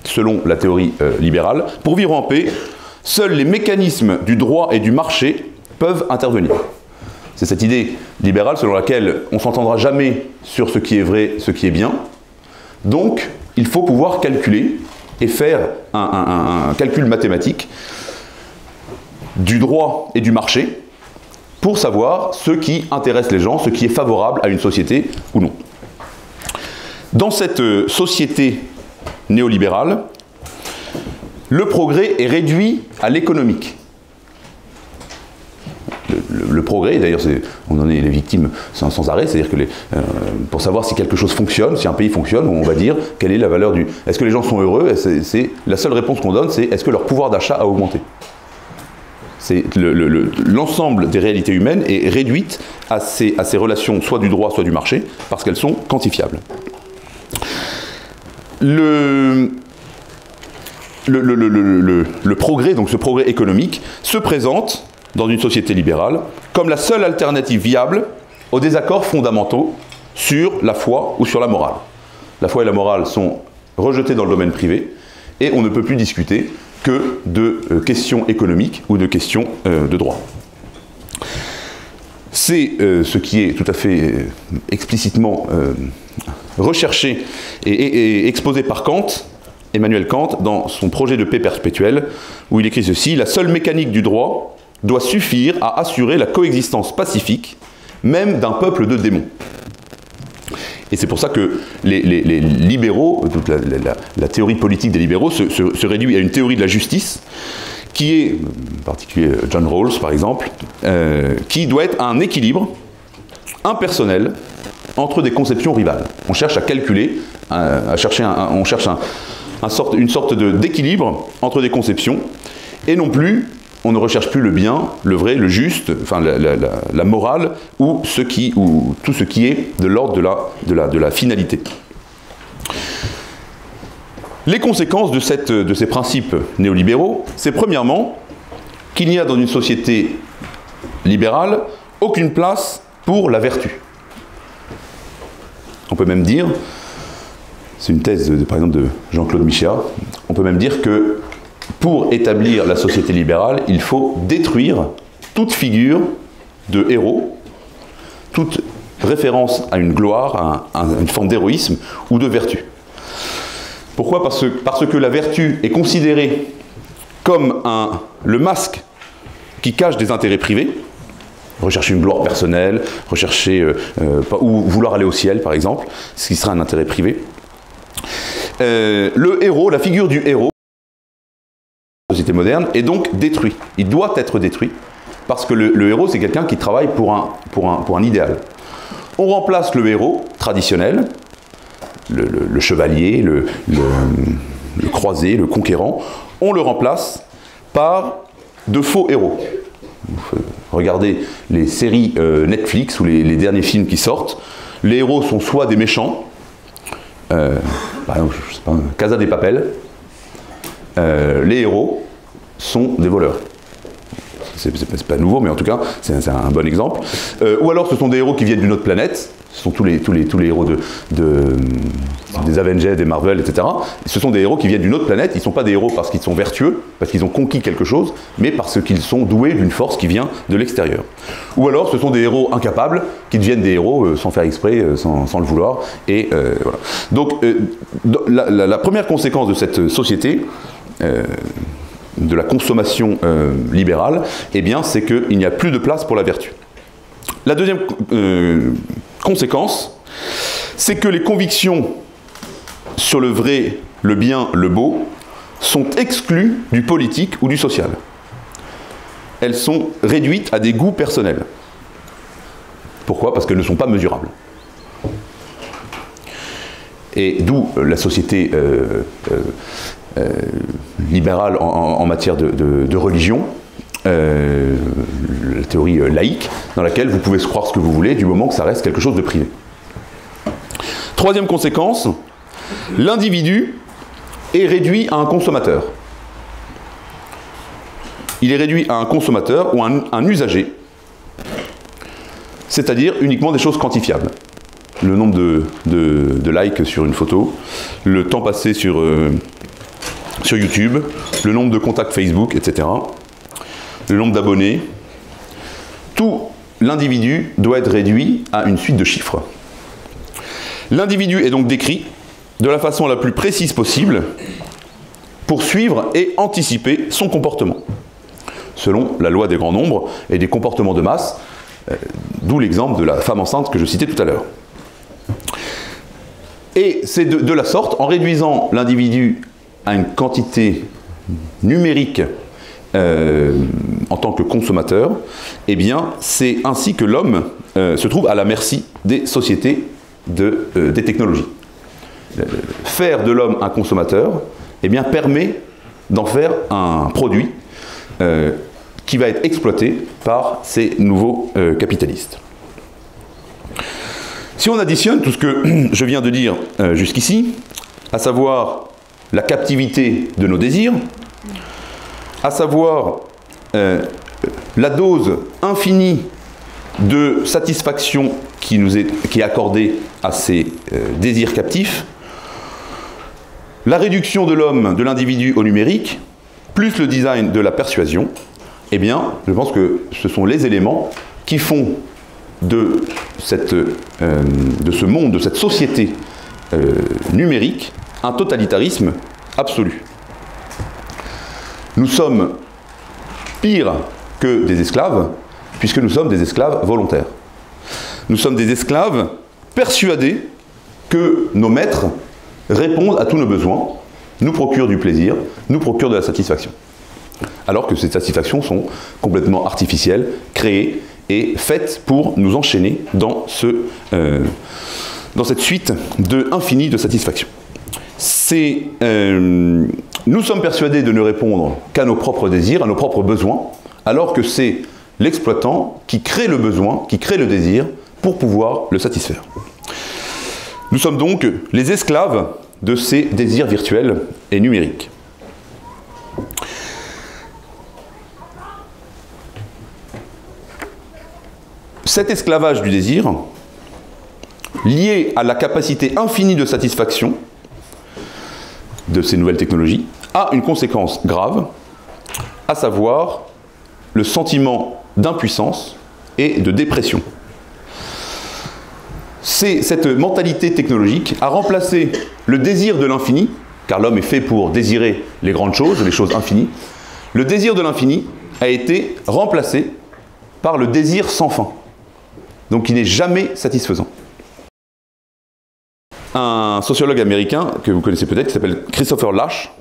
selon la théorie libérale, pour vivre en paix, seuls les mécanismes du droit et du marché peuvent intervenir. C'est cette idée libérale selon laquelle on ne s'entendra jamais sur ce qui est vrai, ce qui est bien. Donc, il faut pouvoir calculer et faire un calcul mathématique du droit et du marché pour savoir ce qui intéresse les gens, ce qui est favorable à une société ou non. Dans cette société néolibérale, le progrès est réduit à l'économique. Le progrès, d'ailleurs, on en est les victimes sans arrêt, c'est-à-dire que pour savoir si quelque chose fonctionne, si un pays fonctionne, on va dire quelle est la valeur du... Est-ce que les gens sont heureux? La seule réponse qu'on donne, c'est est-ce que leur pouvoir d'achat a augmenté? L'ensemble des réalités humaines est réduite à ces relations soit du droit, soit du marché, parce qu'elles sont quantifiables. Le progrès, donc ce progrès économique, se présente dans une société libérale comme la seule alternative viable aux désaccords fondamentaux sur la foi ou sur la morale. La foi et la morale sont rejetées dans le domaine privé et on ne peut plus discuter que de questions économiques ou de questions de droit. C'est ce qui est tout à fait explicitement recherché et exposé par Kant, Emmanuel Kant, dans son projet de paix perpétuelle, où il écrit ceci: « La seule mécanique du droit doit suffire à assurer la coexistence pacifique, même d'un peuple de démons. » Et c'est pour ça que les libéraux, toute la théorie politique des libéraux se réduit à une théorie de la justice, qui est, en particulier John Rawls par exemple, qui doit être un équilibre impersonnel entre des conceptions rivales. On cherche à calculer, on cherche une sorte d'équilibre entre des conceptions, et non plus, on ne recherche plus le bien, le vrai, le juste, enfin la morale, ou tout ce qui est de l'ordre de la finalité. Les conséquences de ces principes néolibéraux, c'est premièrement qu'il n'y a dans une société libérale aucune place pour la vertu. On peut même dire, c'est une thèse par exemple de Jean-Claude Michéa, on peut même dire que pour établir la société libérale, il faut détruire toute figure de héros, toute référence à une gloire, à une forme d'héroïsme ou de vertu. Pourquoi ? Parce que la vertu est considérée comme le masque qui cache des intérêts privés, rechercher une gloire personnelle, ou vouloir aller au ciel par exemple, ce qui serait un intérêt privé. Le héros, la figure du héros, la société moderne, est donc détruit. Il doit être détruit, parce que le héros, c'est quelqu'un qui travaille pour un idéal. On remplace le héros traditionnel, le chevalier, le croisé, le conquérant, on le remplace par de faux héros. Regardez les séries Netflix ou les derniers films qui sortent, les héros sont soit des méchants, par exemple, je sais pas, Casa de Papel, les héros sont des voleurs. C'est pas nouveau, mais en tout cas, c'est un bon exemple. Ou alors, ce sont des héros qui viennent d'une autre planète. Ce sont tous les héros des Avengers, des Marvel, etc. Ce sont des héros qui viennent d'une autre planète. Ils ne sont pas des héros parce qu'ils sont vertueux, parce qu'ils ont conquis quelque chose, mais parce qu'ils sont doués d'une force qui vient de l'extérieur. Ou alors, ce sont des héros incapables qui deviennent des héros sans faire exprès, sans le vouloir. Et voilà. Donc, la première conséquence de cette société, de la consommation libérale, eh bien, c'est qu'il n'y a plus de place pour la vertu. La deuxième conséquence, c'est que les convictions sur le vrai, le bien, le beau, sont exclues du politique ou du social. Elles sont réduites à des goûts personnels. Pourquoi ? Parce qu'elles ne sont pas mesurables. Et d'où la société libérale en matière de religion, la théorie laïque, dans laquelle vous pouvez se croire ce que vous voulez du moment que ça reste quelque chose de privé. Troisième conséquence, l'individu est réduit à un consommateur. Il est réduit à un consommateur ou un usager, c'est-à-dire uniquement des choses quantifiables. Le nombre de likes sur une photo, le temps passé sur YouTube, le nombre de contacts Facebook, etc., le nombre d'abonnés. Tout l'individu doit être réduit à une suite de chiffres. L'individu est donc décrit de la façon la plus précise possible pour suivre et anticiper son comportement, selon la loi des grands nombres et des comportements de masse, d'où l'exemple de la femme enceinte que je citais tout à l'heure. Et c'est de la sorte, en réduisant l'individu à une quantité numérique en tant que consommateur, eh bien, c'est ainsi que l'homme se trouve à la merci des sociétés des technologies. Faire de l'homme un consommateur, eh bien, permet d'en faire un produit qui va être exploité par ces nouveaux capitalistes. Si on additionne tout ce que je viens de dire jusqu'ici, à savoir la captivité de nos désirs, à savoir la dose infinie de satisfaction qui est accordée à ces désirs captifs, la réduction de l'homme, de l'individu au numérique, plus le design de la persuasion, eh bien, je pense que ce sont les éléments qui font de ce monde, de cette société numérique, un totalitarisme absolu. Nous sommes pires que des esclaves, puisque nous sommes des esclaves volontaires. Nous sommes des esclaves persuadés que nos maîtres répondent à tous nos besoins, nous procurent du plaisir, nous procurent de la satisfaction. Alors que ces satisfactions sont complètement artificielles, créées et faites pour nous enchaîner dans cette suite infinie de satisfactions. Nous sommes persuadés de ne répondre qu'à nos propres désirs, à nos propres besoins, alors que c'est l'exploitant qui crée le besoin, qui crée le désir, pour pouvoir le satisfaire. Nous sommes donc les esclaves de ces désirs virtuels et numériques. Cet esclavage du désir, lié à la capacité infinie de satisfaction de ces nouvelles technologies, a une conséquence grave, à savoir le sentiment d'impuissance et de dépression. Cette mentalité technologique a remplacé le désir de l'infini, car l'homme est fait pour désirer les grandes choses, les choses infinies. Le désir de l'infini a été remplacé par le désir sans fin, donc qui n'est jamais satisfaisant. Un sociologue américain que vous connaissez peut-être, qui s'appelle Christopher Lasch,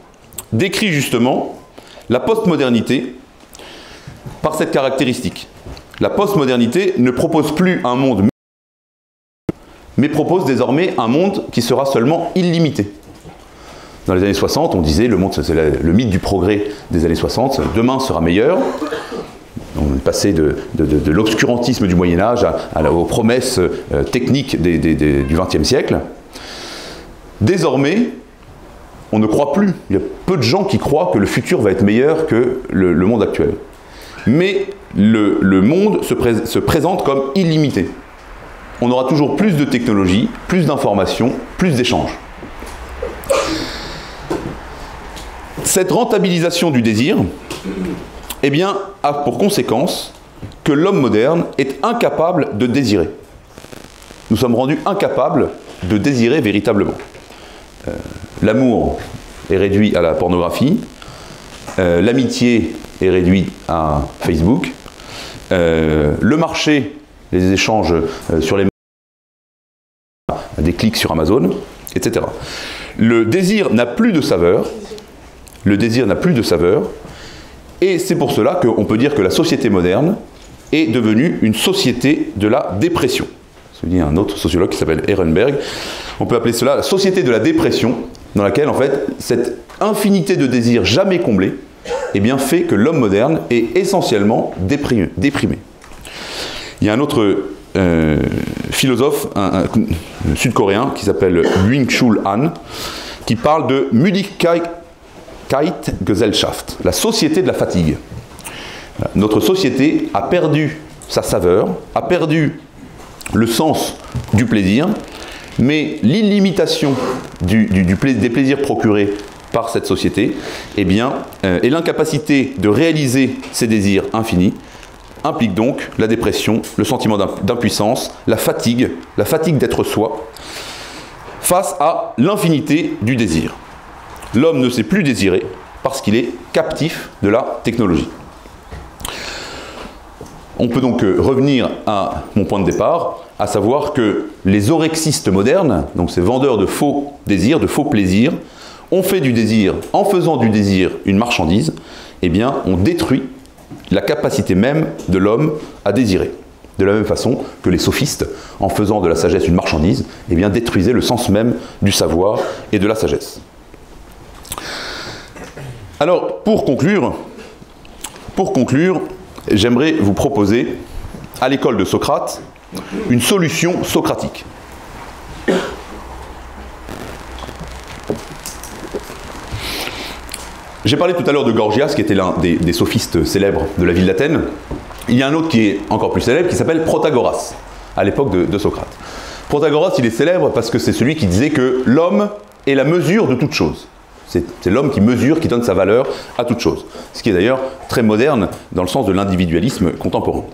décrit justement la postmodernité par cette caractéristique. La postmodernité ne propose plus un monde, mais propose désormais un monde qui sera seulement illimité. Dans les années 60, on disait, le monde, c'est le mythe du progrès des années 60, demain sera meilleur. On est passé de l'obscurantisme du Moyen-Âge aux promesses techniques du XXe siècle. Désormais, on ne croit plus. Il y a peu de gens qui croient que le futur va être meilleur que le monde actuel. Mais le monde se présente comme illimité. On aura toujours plus de technologies, plus d'informations, plus d'échanges. Cette rentabilisation du désir, eh bien, a pour conséquence que l'homme moderne est incapable de désirer. Nous sommes rendus incapables de désirer véritablement. L'amour est réduit à la pornographie, l'amitié est réduite à Facebook, le marché, les échanges sur les des clics sur Amazon, etc. Le désir n'a plus de saveur, et c'est pour cela qu'on peut dire que la société moderne est devenue une société de la dépression. Il y a un autre sociologue qui s'appelle Ehrenberg. On peut appeler cela la société de la dépression, dans laquelle, en fait, cette infinité de désirs jamais comblés, eh bien, fait que l'homme moderne est essentiellement déprimé. Il y a un autre philosophe un sud-coréen qui s'appelle Byung-Chul Han, qui parle de Müdigkeitsgesellschaft, la société de la fatigue. Notre société a perdu sa saveur, a perdu le sens du plaisir, mais l'illimitation des plaisirs procurés par cette société, eh bien, et l'incapacité de réaliser ces désirs infinis, implique donc la dépression, le sentiment d'impuissance, la fatigue d'être soi, face à l'infinité du désir. L'homme ne sait plus désirer parce qu'il est captif de la technologie. On peut donc revenir à mon point de départ, à savoir que les orexistes modernes, donc ces vendeurs de faux désirs, de faux plaisirs, ont fait du désir, en faisant du désir une marchandise, eh bien, on détruit la capacité même de l'homme à désirer. De la même façon que les sophistes, en faisant de la sagesse une marchandise, eh bien, détruisaient le sens même du savoir et de la sagesse. Alors, pour conclure, j'aimerais vous proposer, à l'école de Socrate, une solution socratique. J'ai parlé tout à l'heure de Gorgias, qui était l'un des sophistes célèbres de la ville d'Athènes. Il y a un autre qui est encore plus célèbre, qui s'appelle Protagoras, à l'époque de Socrate. Protagoras, il est célèbre parce que c'est celui qui disait que l'homme est la mesure de toute chose. C'est l'homme qui mesure, qui donne sa valeur à toute chose. Ce qui est d'ailleurs très moderne dans le sens de l'individualisme contemporain.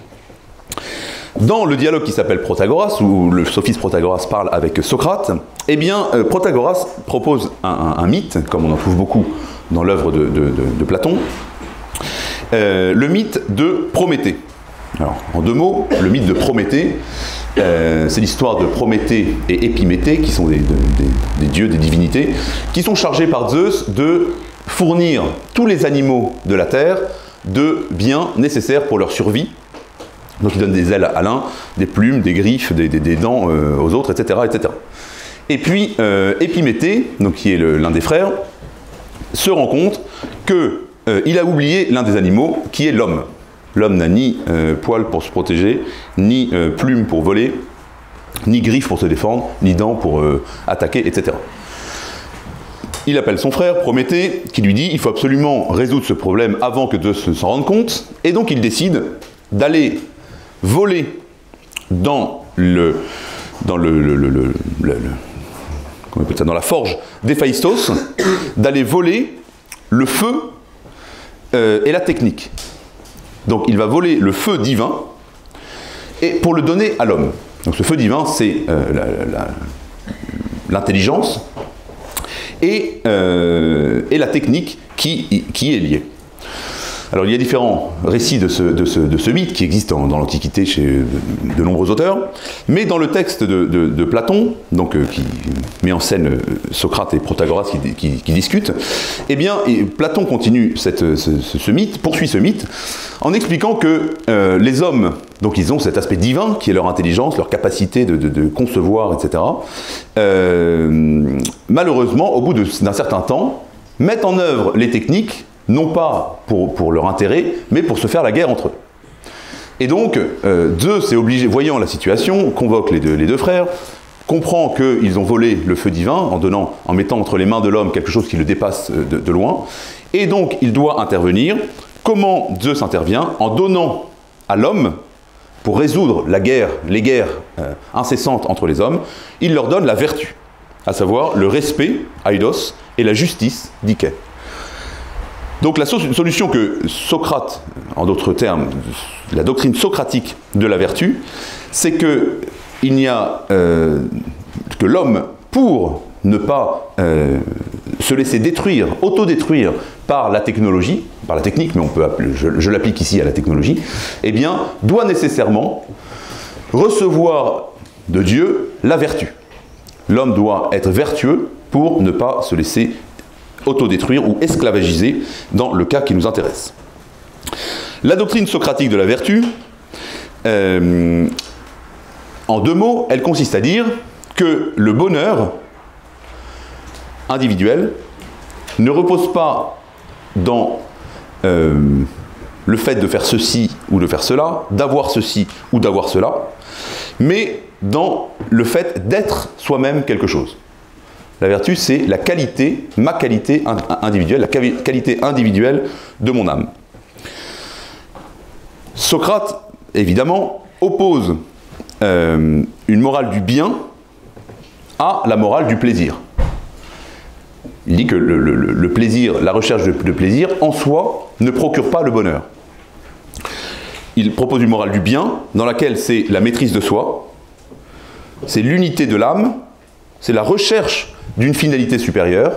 Dans le dialogue qui s'appelle Protagoras, où le sophiste Protagoras parle avec Socrate, eh bien, Protagoras propose un mythe, comme on en trouve beaucoup dans l'œuvre de Platon, le mythe de Prométhée. Alors, en deux mots, le mythe de Prométhée, c'est l'histoire de Prométhée et Épiméthée, qui sont des dieux, des divinités, qui sont chargés par Zeus de fournir tous les animaux de la terre de biens nécessaires pour leur survie. Donc il donne des ailes à l'un, des plumes, des griffes, des dents aux autres, etc., etc. Et puis Épiméthée, donc qui est l'un des frères, se rend compte qu'il a oublié l'un des animaux, qui est l'homme. L'homme n'a ni poils pour se protéger, ni plumes pour voler, ni griffes pour se défendre, ni dents pour attaquer, etc. Il appelle son frère, Prométhée, qui lui dit « il faut absolument résoudre ce problème avant que Zeus s'en rende compte ». Et donc il décide d'aller voler dans la forge d'Héphaïstos, d'aller voler le feu et la technique. Donc il va voler le feu divin et pour le donner à l'homme. Donc ce feu divin, c'est l'intelligence et la technique qui est liée. Alors il y a différents récits de ce mythe qui existent dans l'Antiquité chez de nombreux auteurs, mais dans le texte de Platon, donc, qui met en scène Socrate et Protagoras qui discutent, eh bien Platon continue ce mythe, poursuit ce mythe, en expliquant que les hommes, donc ils ont cet aspect divin qui est leur intelligence, leur capacité de concevoir, etc. Malheureusement, au bout d'un certain temps, mettent en œuvre les techniques non pas pour leur intérêt, mais pour se faire la guerre entre eux. Et donc, Zeus est obligé, voyant la situation, convoque les deux frères, comprend qu'ils ont volé le feu divin en mettant entre les mains de l'homme quelque chose qui le dépasse de loin, et donc il doit intervenir. Comment Zeus intervient? En donnant à l'homme, pour résoudre les guerres incessantes entre les hommes, il leur donne la vertu, à savoir le respect, aidos, et la justice, dike. Donc la solution que Socrate, en d'autres termes, la doctrine socratique de la vertu, c'est que il n'y a que l'homme, pour ne pas se laisser détruire, autodétruire par la technologie, par la technique, mais on peut appeler, je l'applique ici à la technologie, eh bien, doit nécessairement recevoir de Dieu la vertu. L'homme doit être vertueux pour ne pas se laisser autodétruire ou esclavagiser dans le cas qui nous intéresse. La doctrine socratique de la vertu, en deux mots, elle consiste à dire que le bonheur individuel ne repose pas dans le fait de faire ceci ou de faire cela, d'avoir ceci ou d'avoir cela, mais dans le fait d'être soi-même quelque chose. La vertu, c'est la qualité, ma qualité individuelle, la qualité individuelle de mon âme. Socrate, évidemment, oppose une morale du bien à la morale du plaisir. Il dit que le plaisir, la recherche de plaisir, en soi, ne procure pas le bonheur. Il propose une morale du bien, dans laquelle c'est la maîtrise de soi, c'est l'unité de l'âme, c'est la recherche d'une finalité supérieure,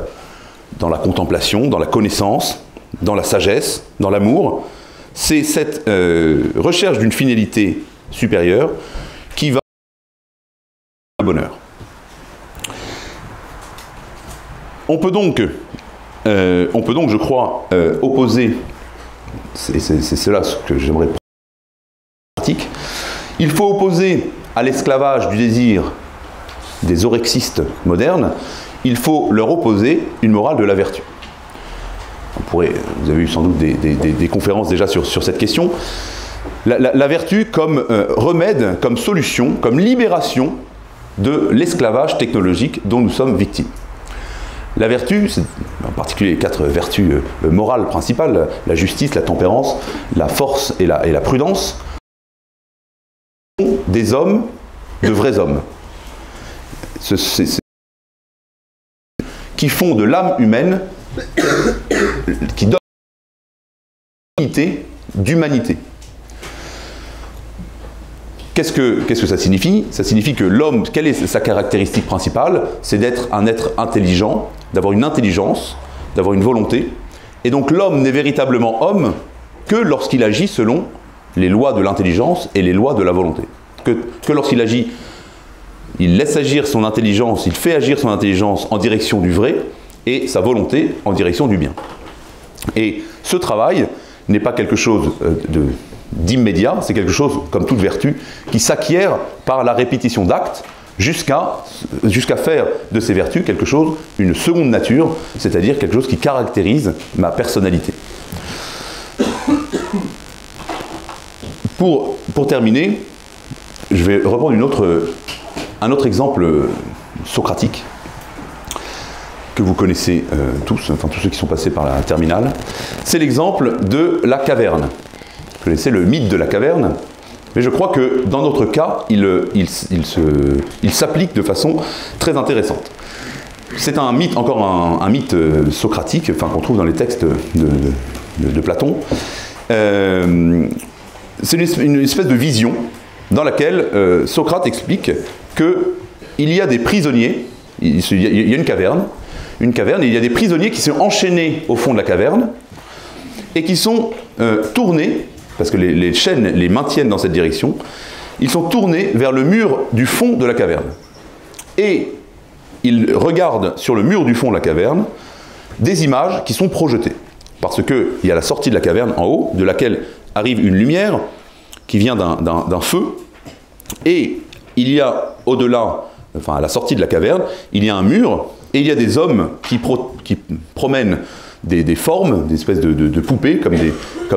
dans la contemplation, dans la connaissance, dans la sagesse, dans l'amour. C'est cette recherche d'une finalité supérieure qui va au bonheur. On peut donc, je crois, opposer, c'est cela ce que j'aimerais pratiquer, il faut opposer à l'esclavage du désir des orexistes modernes, il faut leur opposer une morale de la vertu. Vous avez eu sans doute des conférences déjà sur cette question. La vertu comme remède, comme solution, comme libération de l'esclavage technologique dont nous sommes victimes. La vertu, c'est en particulier les 4 vertus morales principales, la justice, la tempérance, la force et la prudence, des hommes, de vrais hommes. Qui font de l'âme humaine, qui donnent d'humanité. Qu'est-ce que ça signifie? Ça signifie que l'homme, quelle est sa caractéristique principale? C'est d'être un être intelligent, d'avoir une intelligence, d'avoir une volonté. Et donc l'homme n'est véritablement homme que lorsqu'il agit selon les lois de l'intelligence et les lois de la volonté. Que lorsqu'il agit, il laisse agir son intelligence, il fait agir son intelligence en direction du vrai et sa volonté en direction du bien. Et ce travail n'est pas quelque chose d'immédiat, c'est quelque chose, comme toute vertu, qui s'acquiert par la répétition d'actes jusqu'à faire de ces vertus quelque chose, une seconde nature, c'est-à-dire quelque chose qui caractérise ma personnalité. Pour terminer, je vais reprendre un autre exemple socratique que vous connaissez tous, enfin tous ceux qui sont passés par la terminale. C'est l'exemple de la caverne. Vous connaissez le mythe de la caverne, mais je crois que dans notre cas, il s'applique de façon très intéressante. C'est un mythe, encore un mythe socratique, enfin qu'on trouve dans les textes de Platon. C'est une espèce de vision dans laquelle Socrate explique qu'il y a des prisonniers, il y a une caverne, et il y a des prisonniers qui sont enchaînés au fond de la caverne et qui sont tournés, parce que les chaînes les maintiennent dans cette direction, ils sont tournés vers le mur du fond de la caverne. Et ils regardent sur le mur du fond de la caverne des images qui sont projetées. Parce qu'il y a la sortie de la caverne en haut, de laquelle arrive une lumière qui vient d'un feu, et il y a au-delà, enfin à la sortie de la caverne, il y a un mur, et il y a des hommes qui promènent des formes, des espèces de poupées, comme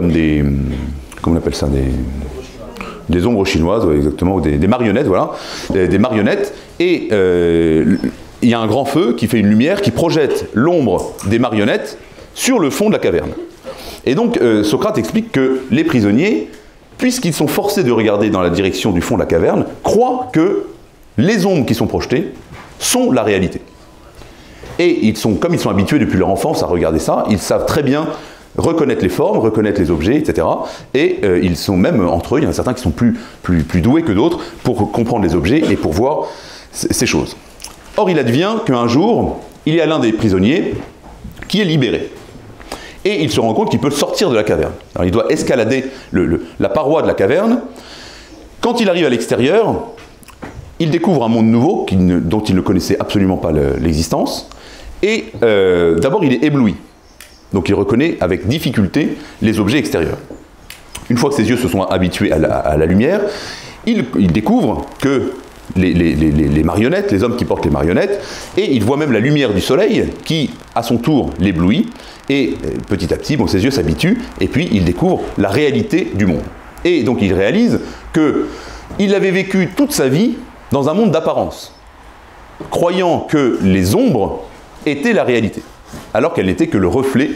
des comment on appelle ça, des ombres chinoises, ouais, exactement, ou des marionnettes, voilà, des marionnettes, et il y a un grand feu qui fait une lumière qui projette l'ombre des marionnettes sur le fond de la caverne. Et donc Socrate explique que les prisonniers, puisqu'ils sont forcés de regarder dans la direction du fond de la caverne, croient que les ombres qui sont projetées sont la réalité. Et comme ils sont habitués depuis leur enfance à regarder ça, ils savent très bien reconnaître les formes, reconnaître les objets, etc. Et ils sont même entre eux, il y en a certains qui sont plus doués que d'autres pour comprendre les objets et pour voir ces choses. Or, il advient qu'un jour, il y a l'un des prisonniers qui est libéré. Et il se rend compte qu'il peut sortir de la caverne. Alors, il doit escalader la paroi de la caverne. Quand il arrive à l'extérieur, il découvre un monde nouveau dont il ne connaissait absolument pas l'existence. Et d'abord, il est ébloui. Donc il reconnaît avec difficulté les objets extérieurs. Une fois que ses yeux se sont habitués à la lumière, il découvre que les marionnettes, les hommes qui portent les marionnettes, et il voit même la lumière du soleil qui, à son tour, l'éblouit, et petit à petit, bon, ses yeux s'habituent, et puis il découvre la réalité du monde. Et donc il réalise qu'il avait vécu toute sa vie dans un monde d'apparence, croyant que les ombres étaient la réalité, alors qu'elles n'étaient que le reflet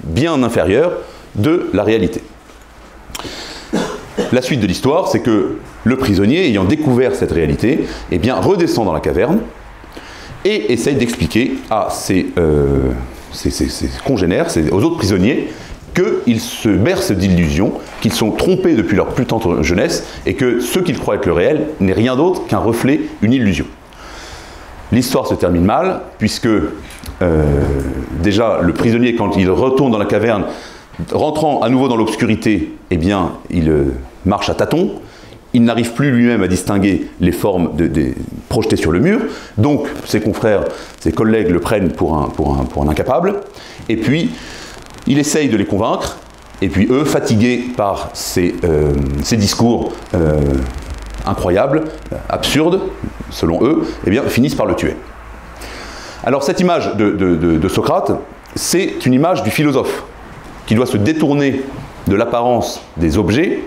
bien inférieur de la réalité. La suite de l'histoire, c'est que le prisonnier, ayant découvert cette réalité, eh bien, redescend dans la caverne et essaye d'expliquer à ses congénères, aux autres prisonniers, qu'ils se bercent d'illusions, qu'ils sont trompés depuis leur plus tendre jeunesse et que ce qu'ils croient être le réel n'est rien d'autre qu'un reflet, une illusion. L'histoire se termine mal, puisque déjà le prisonnier, quand il retourne dans la caverne, rentrant à nouveau dans l'obscurité, eh bien, il marche à tâtons. Il n'arrive plus lui-même à distinguer les formes projetées sur le mur. Donc, ses confrères, ses collègues le prennent pour un incapable. Et puis, il essaye de les convaincre. Et puis, eux, fatigués par ces discours incroyables, absurdes, selon eux, eh bien, finissent par le tuer. Alors, cette image de Socrate, c'est une image du philosophe, qui doit se détourner de l'apparence des objets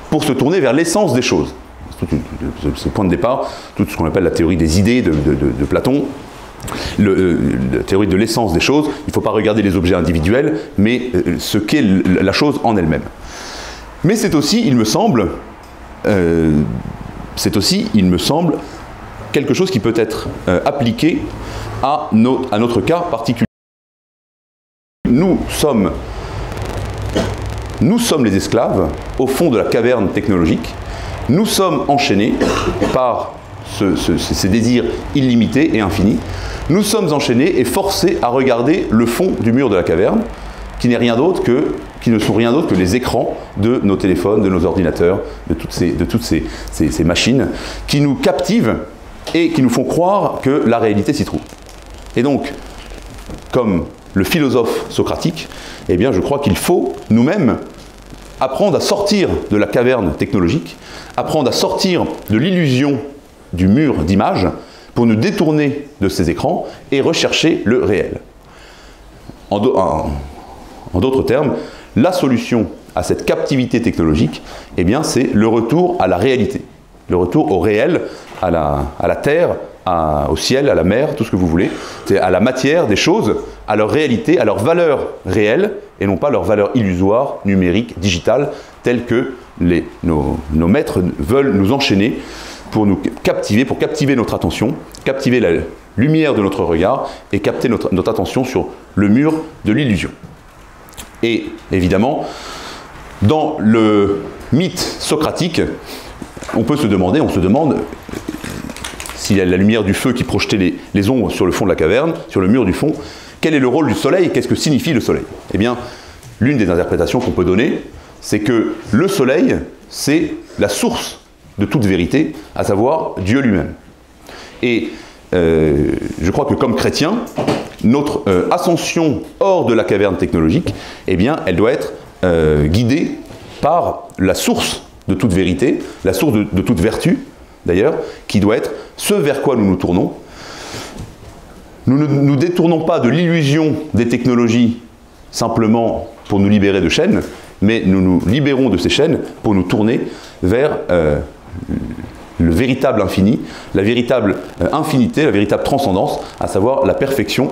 pour se tourner vers l'essence des choses. C'est le point de départ, tout ce qu'on appelle la théorie des idées de Platon, la théorie de l'essence des choses. Il ne faut pas regarder les objets individuels, mais ce qu'est la chose en elle-même. Mais c'est aussi, il me semble, c'est aussi, il me semble, quelque chose qui peut être appliqué à notre cas particulier. Nous sommes les esclaves au fond de la caverne technologique. Nous sommes enchaînés par ces désirs illimités et infinis. Nous sommes enchaînés et forcés à regarder le fond du mur de la caverne, qui ne sont rien d'autre que les écrans de nos téléphones, de nos ordinateurs, de toutes ces machines, qui nous captivent et qui nous font croire que la réalité s'y trouve. Et donc, comme le philosophe socratique, eh bien, je crois qu'il faut nous-mêmes apprendre à sortir de la caverne technologique, apprendre à sortir de l'illusion du mur d'images pour nous détourner de ces écrans et rechercher le réel. En d'autres termes, la solution à cette captivité technologique, eh bien, c'est le retour à la réalité, le retour au réel, à la terre, au ciel, à la mer, tout ce que vous voulez, c'est à la matière des choses, à leur réalité, à leur valeur réelle, et non pas leur valeur illusoire, numérique, digitale, telle que nos maîtres veulent nous enchaîner pour nous captiver, pour captiver notre attention, captiver la lumière de notre regard et capter notre attention sur le mur de l'illusion. Et évidemment, dans le mythe socratique, on se demande, s'il y a la lumière du feu qui projetait les ombres sur le fond de la caverne, sur le mur du fond, quel est le rôle du soleil? Qu'est-ce que signifie le soleil? Eh bien, l'une des interprétations qu'on peut donner, c'est que le soleil, c'est la source de toute vérité, à savoir Dieu lui-même. Et je crois que comme chrétien, notre ascension hors de la caverne technologique, eh bien, elle doit être guidée par la source de toute vérité, la source de toute vertu, d'ailleurs, qui doit être ce vers quoi nous nous tournons. Nous ne nous détournons pas de l'illusion des technologies simplement pour nous libérer de chaînes, mais nous nous libérons de ces chaînes pour nous tourner vers le véritable infini, la véritable infinité, la véritable transcendance, à savoir la perfection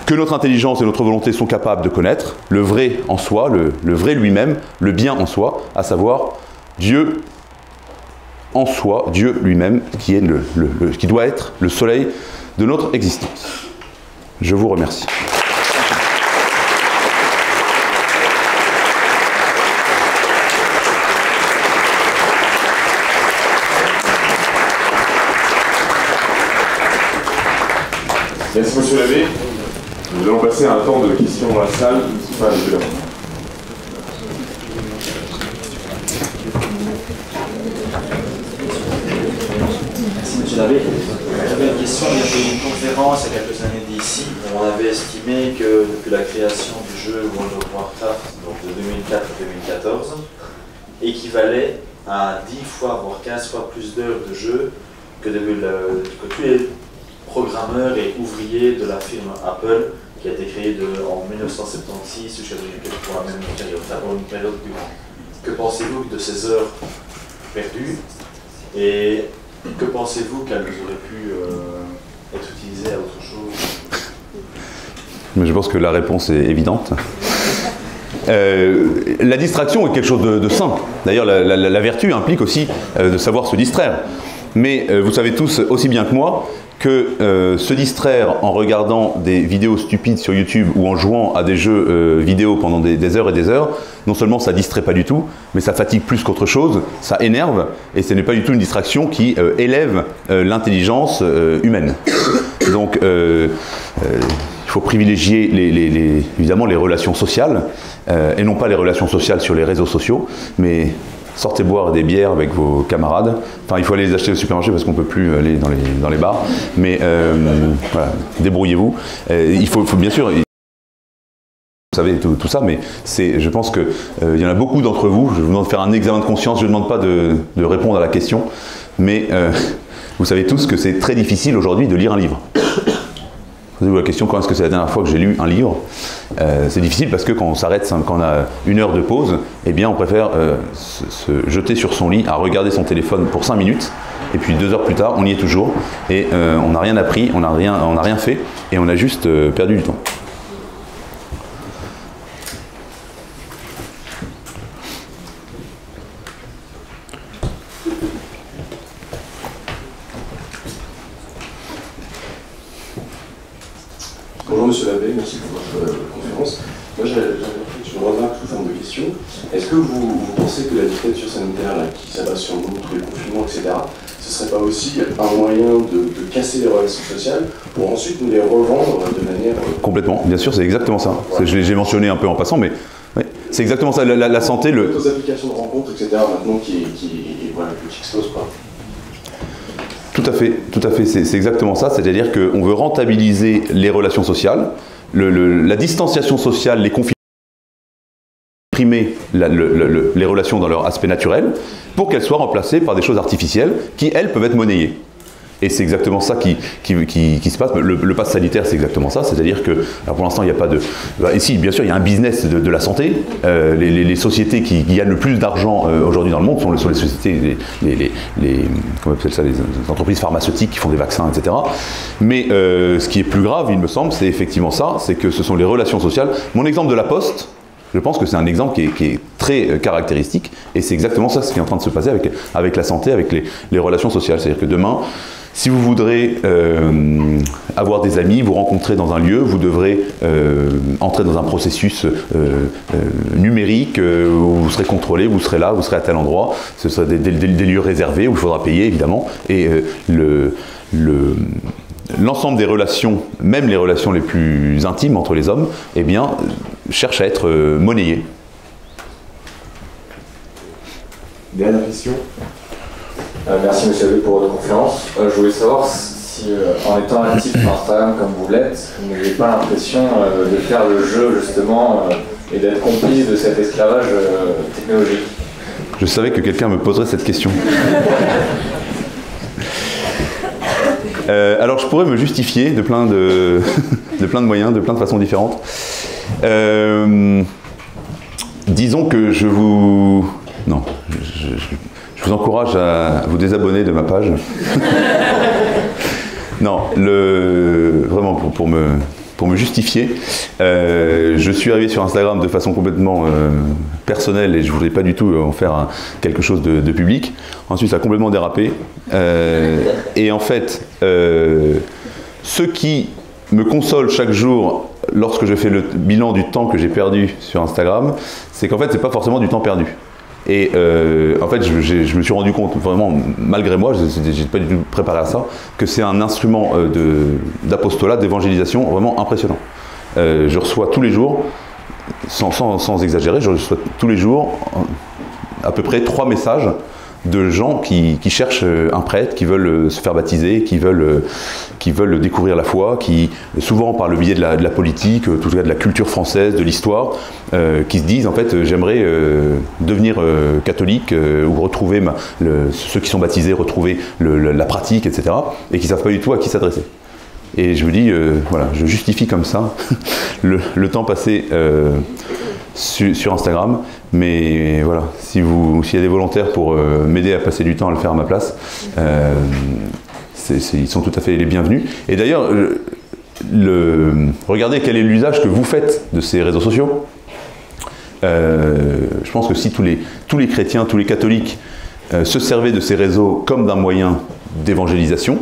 que notre intelligence et notre volonté sont capables de connaître, le vrai en soi, le vrai lui-même, le bien en soi, à savoir Dieu en soi, Dieu lui-même, qui doit être le soleil de notre existence. Je vous remercie. Merci Monsieur Labbé. Nous allons passer à un temps de questions dans la salle. Merci Monsieur Labbé. J'avais une question. Il y avait une conférence il y a quelques années d'ici où on avait estimé que depuis la création du jeu World of Warcraft, donc de 2004 à 2014, équivalait à 10 fois, voire 15 fois plus d'heures de jeu que tous les programmeur et ouvrier de la firme Apple qui a été créée en 1976 jusqu'à 2004 pour la même période, d'abord une période plus grande. Que pensez-vous de ces heures perdues et que pensez-vous qu'elles auraient pu être utilisées à autre chose? Mais je pense que la réponse est évidente. La distraction est quelque chose de sain. D'ailleurs, la vertu implique aussi de savoir se distraire. Mais vous savez tous aussi bien que moi que se distraire en regardant des vidéos stupides sur YouTube ou en jouant à des jeux vidéo pendant des heures et des heures, non seulement ça distrait pas du tout, mais ça fatigue plus qu'autre chose, ça énerve, et ce n'est pas du tout une distraction qui élève l'intelligence humaine. Donc il faut privilégier évidemment les relations sociales, et non pas les relations sociales sur les réseaux sociaux, mais sortez boire des bières avec vos camarades. Enfin, il faut aller les acheter au supermarché parce qu'on ne peut plus aller dans les bars. Mais voilà, débrouillez-vous. Il faut bien sûr... Vous savez tout ça, mais je pense qu'il y en a beaucoup d'entre vous. Je vous demande de faire un examen de conscience. Je ne demande pas de répondre à la question. Mais vous savez tous que c'est très difficile aujourd'hui de lire un livre. Posez-vous la question, quand est-ce que c'est la dernière fois que j'ai lu un livre? C'est difficile parce que quand on s'arrête, quand on a une heure de pause, eh bien on préfère se jeter sur son lit à regarder son téléphone pour 5 minutes, et puis 2 heures plus tard, on y est toujours, et on n'a rien appris, on n'a rien fait, et on a juste perdu du temps. Bonjour Monsieur Labbé, merci pour votre conférence. Moi j'avais une remarque sous forme de question. Est-ce que vous pensez que la dictature sanitaire là, qui s'abat sur nous, tous les confinements, etc., ce serait pas aussi un moyen de casser les relations sociales pour ensuite nous les revendre de manière... Complètement, bien sûr, c'est exactement ça. Ouais. J'ai mentionné un peu en passant, mais ouais, c'est exactement ça. La santé... Aux applications de rencontres, etc., maintenant qui explosent pas. Tout à fait, c'est exactement ça. C'est-à-dire qu'on veut rentabiliser les relations sociales, la distanciation sociale, les confinements, les relations dans leur aspect naturel, pour qu'elles soient remplacées par des choses artificielles qui, elles, peuvent être monnayées. Et c'est exactement ça qui se passe. Le pass sanitaire, c'est exactement ça. C'est-à-dire que, alors pour l'instant, il n'y a pas de... Ici, bien sûr, il y a un business de la santé. Les sociétés qui gagnent le plus d'argent aujourd'hui dans le monde sont les sociétés, comment on appelle ça, les entreprises pharmaceutiques qui font des vaccins, etc. Mais ce qui est plus grave, il me semble, c'est effectivement ça, c'est que ce sont les relations sociales. Mon exemple de la Poste, je pense que c'est un exemple qui est très caractéristique, et c'est exactement ça ce qui est en train de se passer avec la santé, avec les relations sociales. C'est-à-dire que demain, si vous voudrez avoir des amis, vous rencontrer dans un lieu, vous devrez entrer dans un processus numérique où vous serez contrôlé, vous serez là, vous serez à tel endroit. Ce sera des lieux réservés où il faudra payer, évidemment. Et l'ensemble des relations, même les relations les plus intimes entre les hommes, eh bien, cherchent à être monnayées. Dernière question. Merci Monsieur Labbé pour votre conférence. Je voulais savoir si, en étant actif sur Instagram comme vous l'êtes, vous n'avez pas l'impression de faire le jeu justement et d'être complice de cet esclavage technologique. Je savais que quelqu'un me poserait cette question. Alors je pourrais me justifier de plein de moyens, de plein de façons différentes. Disons que je vous... Non, je vous encourage à vous désabonner de ma page. Non, vraiment pour me justifier, je suis arrivé sur Instagram de façon complètement personnelle et je ne voulais pas du tout en faire quelque chose de public. Ensuite, ça a complètement dérapé. Et en fait, ce qui me console chaque jour lorsque je fais le bilan du temps que j'ai perdu sur Instagram, c'est qu'en fait, ce n'est pas forcément du temps perdu. Et en fait, je me suis rendu compte, vraiment, malgré moi, je n'étais pas du tout préparé à ça, que c'est un instrument d'apostolat, d'évangélisation vraiment impressionnant. Je reçois tous les jours, sans exagérer, je reçois tous les jours à peu près 3 messages de gens qui cherchent un prêtre, qui veulent se faire baptiser, qui veulent découvrir la foi, qui, souvent par le biais de la politique, en tout cas de la culture française, de l'histoire, qui se disent en fait j'aimerais devenir catholique ou retrouver ceux qui sont baptisés, retrouver la pratique, etc. et qui ne savent pas du tout à qui s'adresser. Et je me dis, voilà, je justifie comme ça le temps passé sur Instagram, mais voilà, s'il y a des volontaires pour m'aider à passer du temps à le faire à ma place, ils sont tout à fait les bienvenus. Et d'ailleurs, regardez quel est l'usage que vous faites de ces réseaux sociaux. Je pense que si tous les chrétiens, tous les catholiques se servaient de ces réseaux comme d'un moyen d'évangélisation,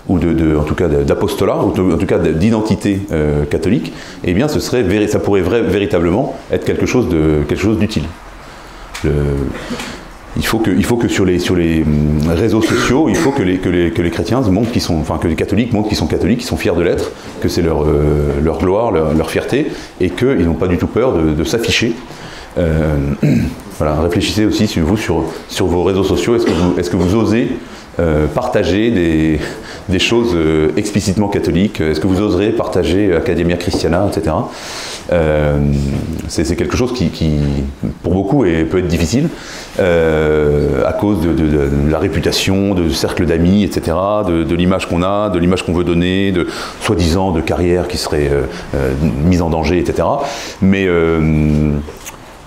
ou en tout cas d'apostolat, ou en tout cas d'identité catholique, eh bien ça pourrait véritablement être quelque chose d'utile. Il faut que sur les réseaux sociaux, il faut que les chrétiens montrent qu'ils sont, enfin que les catholiques montrent qu'ils sont catholiques, qu'ils sont fiers de l'être, que c'est leur gloire, leur fierté, et qu'ils n'ont pas du tout peur de s'afficher. Voilà, réfléchissez aussi sur vos réseaux sociaux. Est-ce que vous osez partager des choses explicitement catholiques? Est-ce que vous oserez partager Academia Christiana, etc. C'est quelque chose qui, pour beaucoup, peut être difficile à cause de la réputation, de cercle d'amis, etc., de l'image qu'on a, de l'image qu'on veut donner, de soi-disant de carrière qui serait mise en danger, etc. Mais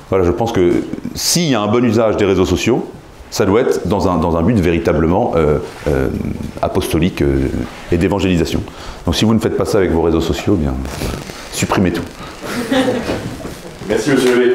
voilà, je pense que s'il y a un bon usage des réseaux sociaux, ça doit être dans un but véritablement apostolique et d'évangélisation. Donc si vous ne faites pas ça avec vos réseaux sociaux, eh bien, supprimez tout. Merci, monsieur Labbé.